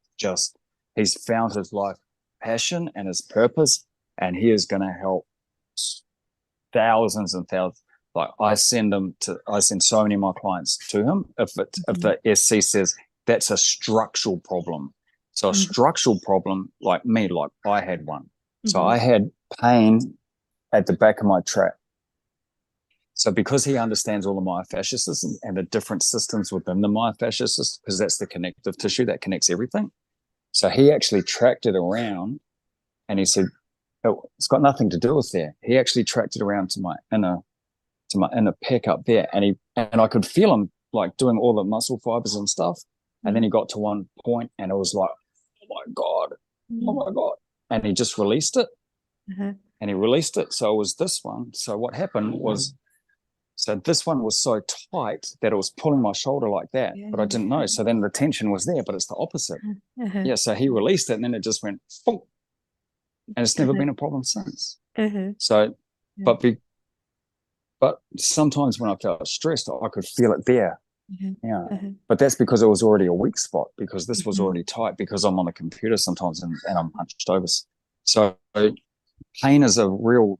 found his life passion and his purpose, and he is going to help thousands and thousands. Like I send so many of my clients to him. If the SC says that's a structural problem. So a structural problem, like me, like I had one. So I had pain at the back of my trap. So because he understands all the myofascial systems and the different systems within the myofascial system, because that's the connective tissue that connects everything. So he actually tracked it around, and he said, oh, it's got nothing to do with there. He actually tracked it around to my inner pec up there, and I could feel him like doing all the muscle fibers and stuff. And then he got to one point, and it was like, oh my God. And he just released it. And he released it. So it was this one. So what happened was, so this one was so tight that it was pulling my shoulder like that, but I didn't know. So then the tension was there, but it's the opposite. Yeah. So he released it, and then it just went, boom, and it's never been a problem since. So, but sometimes when I felt stressed, I could feel it there. Yeah. But that's because it was already a weak spot, because this was already tight, because I'm on a computer sometimes and I'm hunched over. So pain is a real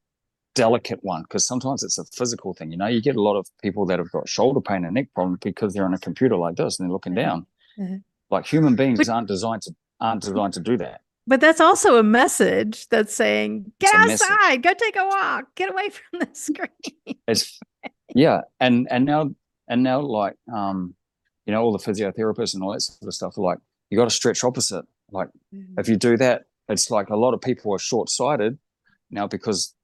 delicate one, because sometimes it's a physical thing. You get a lot of people that have got shoulder pain and neck problems because they're on a computer like this and they're looking down. Like human beings aren't designed to do that. But that's also a message that's saying, get outside, go take a walk, get away from the screen. And now like all the physiotherapists and all that sort of stuff are like, you got to stretch opposite. Like if you do that, it's like a lot of people are short-sighted now because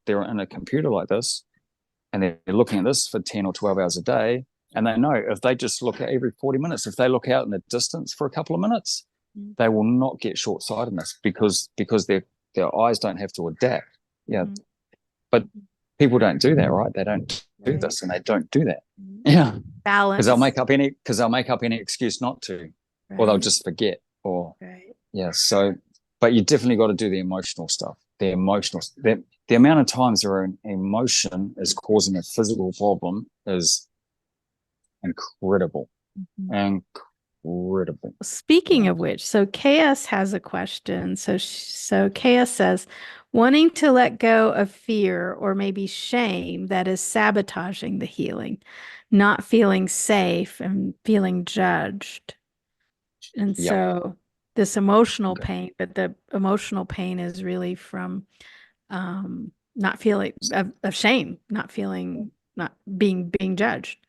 they're in a computer like this, and they're looking at this for 10 or 12 hours a day, and they know if they just look at every 40 minutes, if they look out in the distance for a couple of minutes, they will not get short-sightedness because their eyes don't have to adapt. But people don't do that, right? They don't do this, and they don't do that. Balance. Because they'll make up any excuse not to, or they'll just forget, or So, but you definitely got to do the emotional stuff. The amount of times where an emotion is causing a physical problem is incredible. Incredible. Speaking of which, so KS has a question. So KS says, wanting to let go of fear or maybe shame that is sabotaging the healing, not feeling safe and feeling judged. And so this emotional pain, but the emotional pain is really from not feeling of shame, not being judged.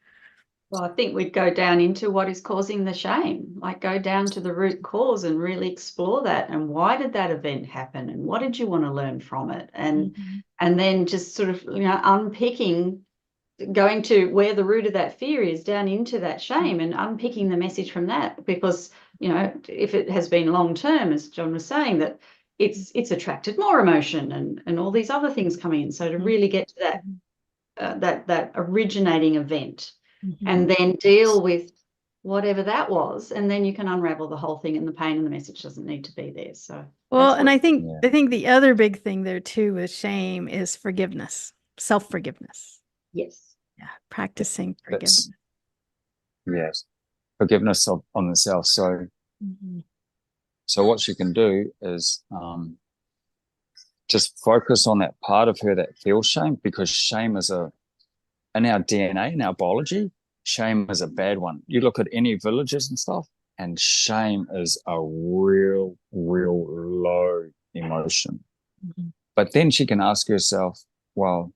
Well, I think we'd go down into what is causing the shame, like go down to the root cause and really explore that. And why did that event happen? And what did you want to learn from it? And then just sort of, unpicking, going to where the root of that fear is, down into that shame, and unpicking the message from that. Because, if it has been long term, as John was saying, that it's attracted more emotion and all these other things coming in. So to really get to that originating event, and then deal with whatever that was, and then you can unravel the whole thing, and the pain and the message doesn't need to be there. So I think the other big thing there too with shame is forgiveness, self-forgiveness. Yes. Yeah, practicing forgiveness. Yes, forgiveness on the self. So so what you can do is just focus on that part of her that feels shame, because shame is in our DNA, in our biology, shame is a bad one. You look at any villages and stuff, and shame is a real, real low emotion. But then she can ask herself, well,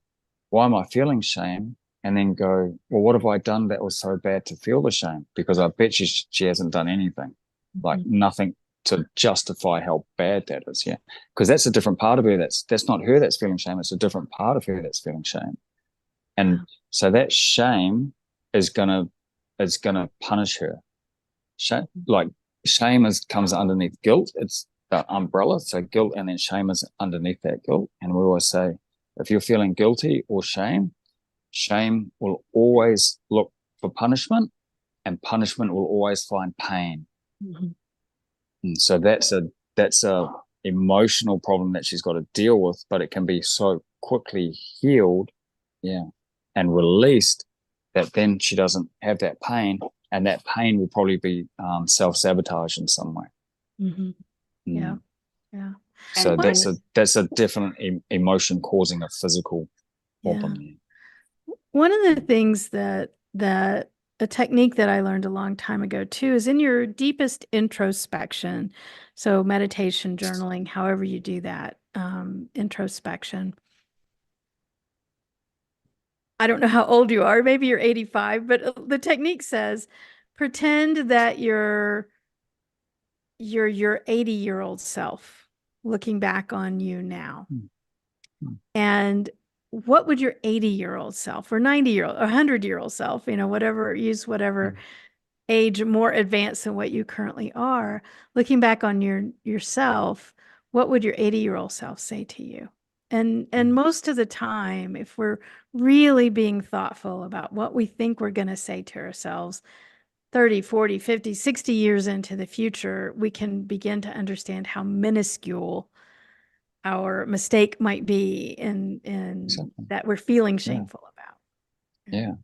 why am I feeling shame? And then go, well, what have I done that was so bad to feel the shame? Because I bet she hasn't done anything, like nothing to justify how bad that is. Yeah, because that's a different part of her. That's not her that's feeling shame. It's a different part of her that's feeling shame. And so that shame is gonna punish her. Shame comes underneath guilt. It's the umbrella. So guilt and then shame is underneath that guilt. And we always say, if you're feeling guilty or shame, Shame will always look for punishment, and punishment will always find pain. And so that's a emotional problem that she's got to deal with, but it can be so quickly healed, and released, that then she doesn't have that pain, and that pain will probably be self-sabotage in some way. Yeah. So And that's a definite emotion causing a physical problem. One of the things that a technique that I learned a long time ago too is in your deepest introspection. So meditation, journaling, however you do that, introspection. I don't know how old you are. Maybe you're 85, but the technique says, pretend that you're your 80-year-old self looking back on you now. And what would your 80-year-old self or 90-year-old or 100-year-old self, whatever, use whatever age more advanced than what you currently are, looking back on yourself, what would your 80-year-old self say to you? And most of the time, if we're really being thoughtful about what we think we're going to say to ourselves, 30, 40, 50, 60 years into the future, we can begin to understand how minuscule our mistake might be in Exactly. that we're feeling shameful about.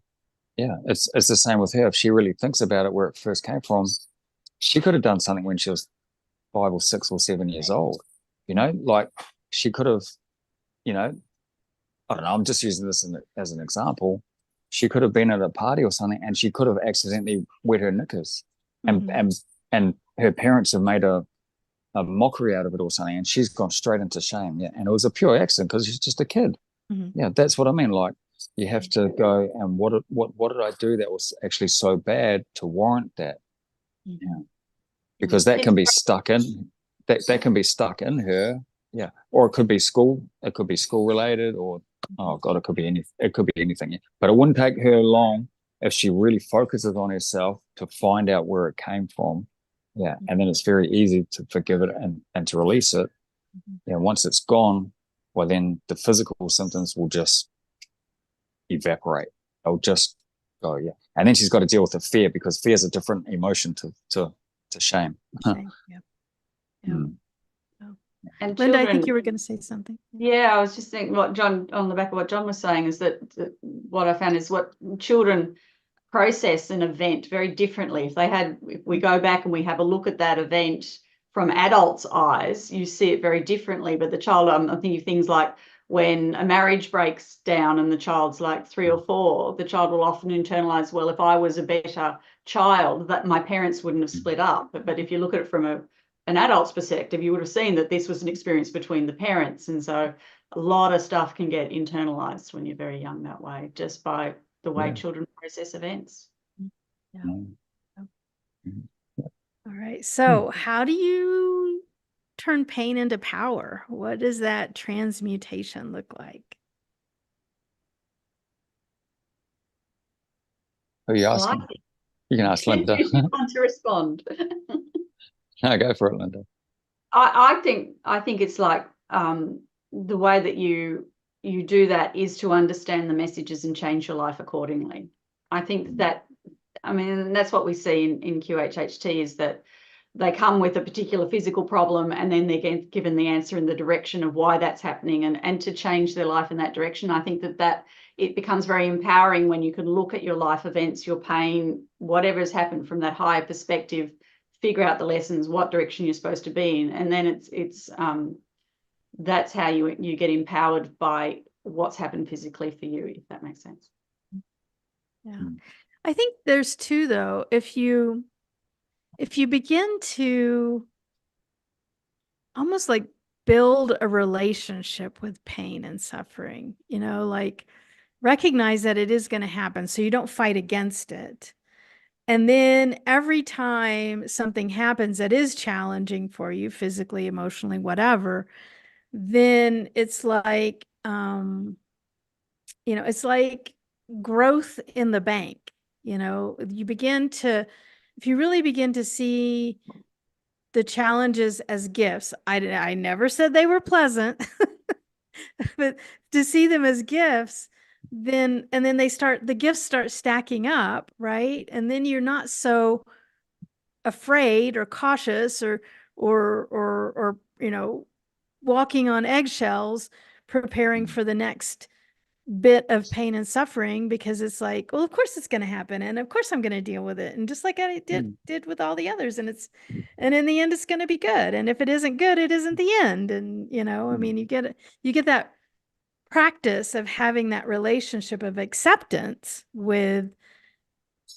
It's the same with her. If she really thinks about it, where it first came from, she could have done something when she was 5 or 6 or 7 years old. Like she could have, I don't know, I'm just using this as an example. She could have been at a party or something, and she could have accidentally wet her knickers, and her parents have made a mockery out of it or something, and she's gone straight into shame. And it was a pure accident because she's just a kid. That's what I mean. Like, you have to go, and what did I do that was actually so bad to warrant that? Because that can be stuck in that can be stuck in her. Or it could be school related, or oh god, it could be anything. But it wouldn't take her long if she really focuses on herself to find out where it came from. And then it's very easy to forgive it and to release it. Once it's gone, well, then the physical symptoms will just evaporate. They'll just go. And then she's got to deal with the fear, because fear is a different emotion to shame. Shame. And Lynda, I think children, you were going to say something. I was just thinking on the back of what John was saying, is that what I found is what children process an event very differently. If we go back and we have a look at that event from adults' eyes, you see it very differently. But the child, I'm thinking of things like when a marriage breaks down and the child's like 3 or 4, the child will often internalize, well, if I was a better child, that my parents wouldn't have split up. But if you look at it from an adult's perspective, you would have seen that this was an experience between the parents. And so a lot of stuff can get internalized when you're very young that way, just by the way children process events. All right. So how do you turn pain into power? What does that transmutation look like? Who are you asking? You can ask Lynda. You want to respond? No, go for it, Lynda. I think it's like the way that you do that is to understand the messages and change your life accordingly. I think that, that's what we see in QHHT, is that they come with a particular physical problem, and then they're given the answer in the direction of why that's happening, and to change their life in that direction. I think that it becomes very empowering when you can look at your life events, your pain, whatever has happened from that higher perspective, figure out the lessons, what direction you're supposed to be in, and then it's that's how you get empowered by what's happened physically for you, if that makes sense. I think there's two, though. If you begin to almost like build a relationship with pain and suffering, like recognize that it is going to happen, so you don't fight against it. And then every time something happens that is challenging for you, physically, emotionally, whatever, then it's like, it's like growth in the bank. If you really begin to see the challenges as gifts, I never said they were pleasant, but to see them as gifts, then the gifts start stacking up, right? And then you're not so afraid or cautious or walking on eggshells, preparing for the next bit of pain and suffering, because it's like, well, of course it's going to happen, and of course I'm going to deal with it, and just like I did with all the others, and in the end it's going to be good, and if it isn't good, it isn't the end. And I mean, you get that practice of having that relationship of acceptance with,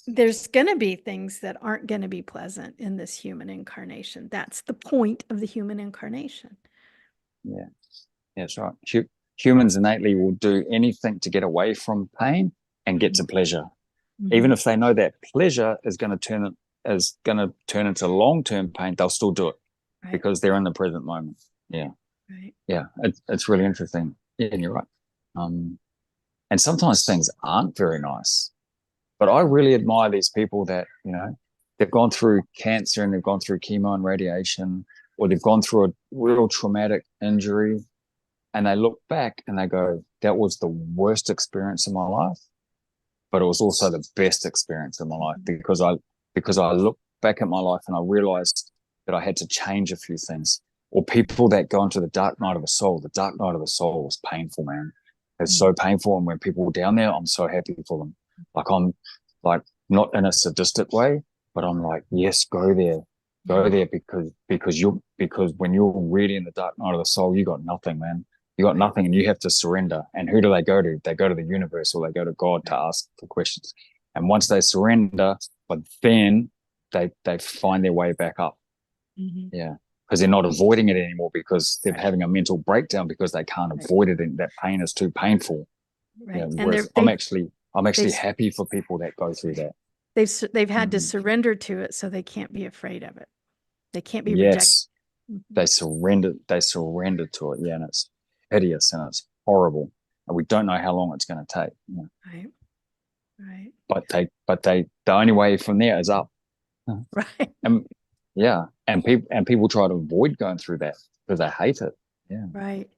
there's going to be things that aren't going to be pleasant in this human incarnation. That's the point of the human incarnation. Yeah, that's right. Humans innately will do anything to get away from pain and get to pleasure, even if they know that pleasure is going to turn into long-term pain. They'll still do it, right? Because they're in the present moment. Yeah, right. Yeah, it's really interesting. Yeah, and you're right. And sometimes things aren't very nice, but I really admire these people that they've gone through cancer and they've gone through chemo and radiation, or they've gone through a real traumatic injury, and they look back and they go, that was the worst experience of my life, but it was also the best experience of my life, because I look back at my life and I realized that I had to change a few things. Or people that go into the dark night of the soul. The dark night of the soul was painful, man. It's so painful. And when people are down there, I'm so happy for them. Like, I'm like, not in a sadistic way, but I'm like, yes, go there because when you're really in the dark night of the soul, you got nothing, man. You got nothing, and you have to surrender. And who do they go to? They go to the universe, or they go to God to ask for questions. And once they surrender, but then they find their way back up. Yeah. Because they're not avoiding it anymore, because they're having a mental breakdown because they can't avoid it, and that pain is too painful. Right. Yeah, And I'm actually happy for people that go through that. They've had to surrender to it, so they can't be afraid of it. They can't be rejected. They surrendered to it. Yeah, and it's hideous and it's horrible, and we don't know how long it's going to take. Right. But the only way from there is up. Right. And people try to avoid going through that because they hate it. Yeah. Right.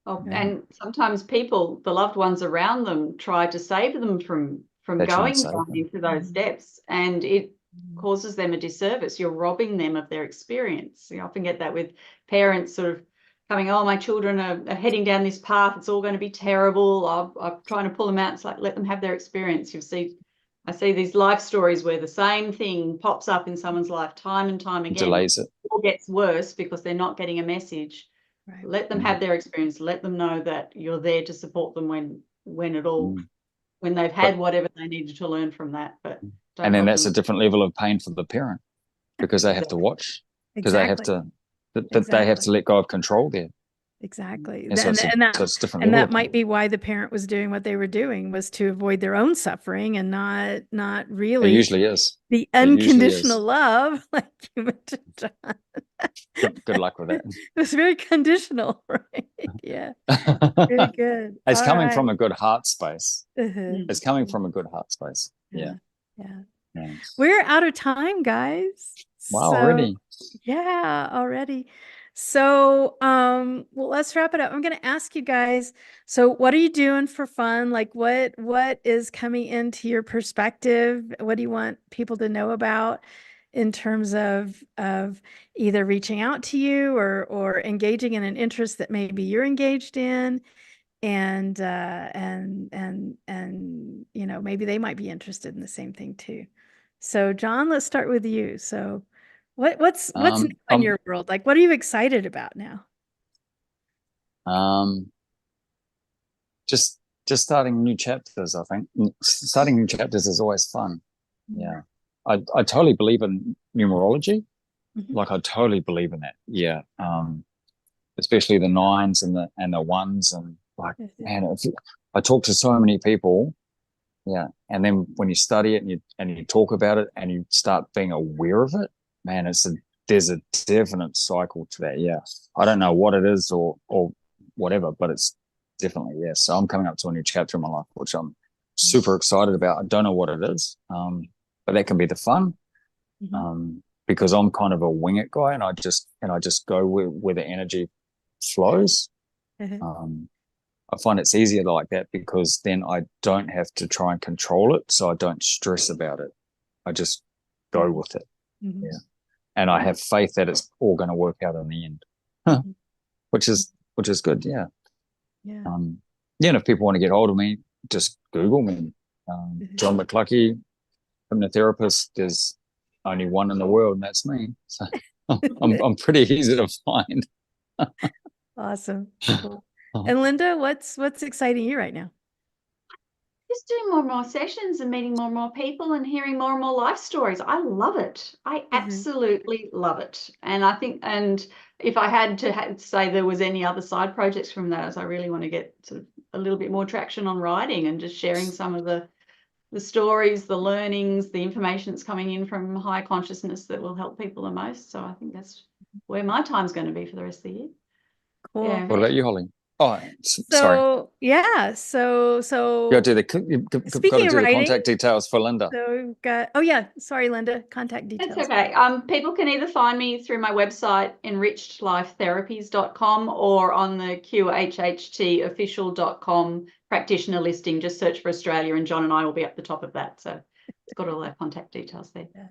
Oh, and sometimes people, the loved ones around them, try to save them from going down into those depths, and it causes them a disservice. You're robbing them of their experience. You often get that with parents sort of coming, oh, my children are heading down this path, it's all going to be terrible. I'm trying to pull them out. It's like, let them have their experience. I see these life stories where the same thing pops up in someone's life time and time again. Delays it. Or gets worse because they're not getting a message. Right. Let them have their experience. Let them know that you're there to support them when they've had whatever they needed to learn from that. And then that's a different level of pain for the parent, because they have to watch, because they have to let go of control there. Exactly. And that might be why the parent was doing what they were doing, was to avoid their own suffering, and not really. It usually is. The unconditional love, like you mentioned, John. Good luck with that. It was very conditional, right? Yeah. Very good. It's coming from a good heart space. It's coming from a good heart space. Yeah. We're out of time, guys. Wow, already. Yeah, already. So, well, let's wrap it up. I'm going to ask you guys, so what are you doing for fun? Like, what is coming into your perspective? What do you want people to know about in terms of either reaching out to you or engaging in an interest that maybe you're engaged in? And maybe they might be interested in the same thing too. So, John, let's start with you. So, what's new in your world? Like, what are you excited about now? Just starting new chapters. I think starting new chapters is always fun. Yeah, I totally believe in numerology. Like, I totally believe in that. Yeah, especially the 9s and the 1s, and like, man, I talk to so many people. Yeah, and then when you study it and you talk about it and you start being aware of it, man, there's a definite cycle to that. Yeah, I don't know what it is or whatever, but it's definitely, yeah. So I'm coming up to a new chapter in my life, which I'm super excited about. I don't know what it is, but that can be the fun, because I'm kind of a wing it guy, and I just go where the energy flows. I find it's easier like that because then I don't have to try and control it. So I don't stress about it. I just go with it. Mm-hmm. Yeah. And I have faith that it's all going to work out in the end, which is good. Yeah. Yeah. Yeah. And if people want to get hold of me, just Google me. John McLuckie, hypnotherapist. There's only one in the world, and that's me. So I'm pretty easy to find. Awesome. Cool. And Lynda, what's exciting you right now? Just doing more and more sessions and meeting more and more people and hearing more and more life stories. I love it. I absolutely love it. And I think, and if I had to say there was any other side projects from that, is I really want to get sort of a little bit more traction on writing and just sharing some of the stories, the learnings, the information that's coming in from high consciousness that will help people the most. So I think that's where my time's going to be for the rest of the year. Cool. Yeah. What about you, Holly? Oh, sorry. So yeah, so You got to do speaking of the writing, contact details for Lynda. so we've got, oh yeah, sorry, Lynda, contact details. It's okay. People can either find me through my website, enrichedlifetherapies.com, or on the QHHTofficial.com practitioner listing. Just search for Australia and John and I will be at the top of that. So it's got all our contact details there. Yeah.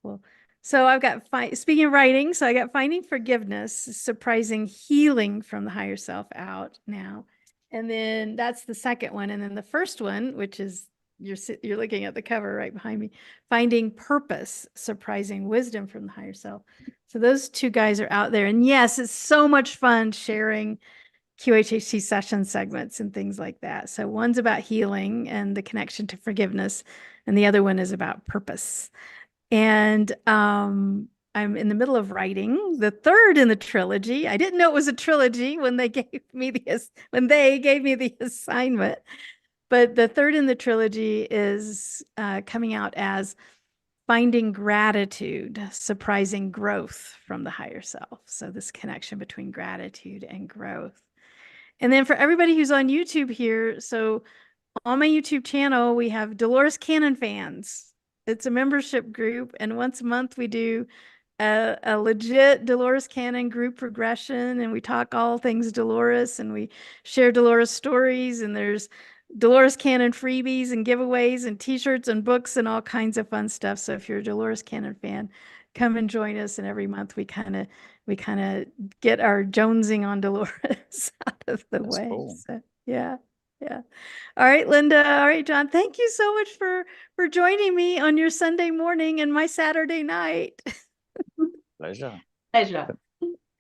Cool. So I've got, speaking of writing, so I got Finding Forgiveness, Surprising Healing from the Higher Self out now. And then that's the second one. And then the first one, which is, you're looking at the cover right behind me, Finding Purpose, Surprising Wisdom from the Higher Self. So those two guys are out there. And yes, it's so much fun sharing QHHT session segments and things like that. So one's about healing and the connection to forgiveness, and the other one is about purpose. And I'm in the middle of writing the third in the trilogy. I didn't know it was a trilogy when they gave me the assignment. But the third in the trilogy is coming out as Finding Gratitude, Surprising Growth from the Higher Self. So this connection between gratitude and growth. And then for everybody who's on YouTube here, so on my YouTube channel, we have Dolores Cannon Fans. It's a membership group, and once a month we do a legit Dolores Cannon group progression, and we talk all things Dolores, and we share Dolores stories, and there's Dolores Cannon freebies and giveaways and t-shirts and books and all kinds of fun stuff. So if you're a Dolores Cannon fan, come and join us. And every month we kind of get our jonesing on Dolores out of the That's way. cool. So yeah. Yeah. All right, Lynda. All right, John. Thank you so much for joining me on your Sunday morning and my Saturday night. Pleasure. Pleasure.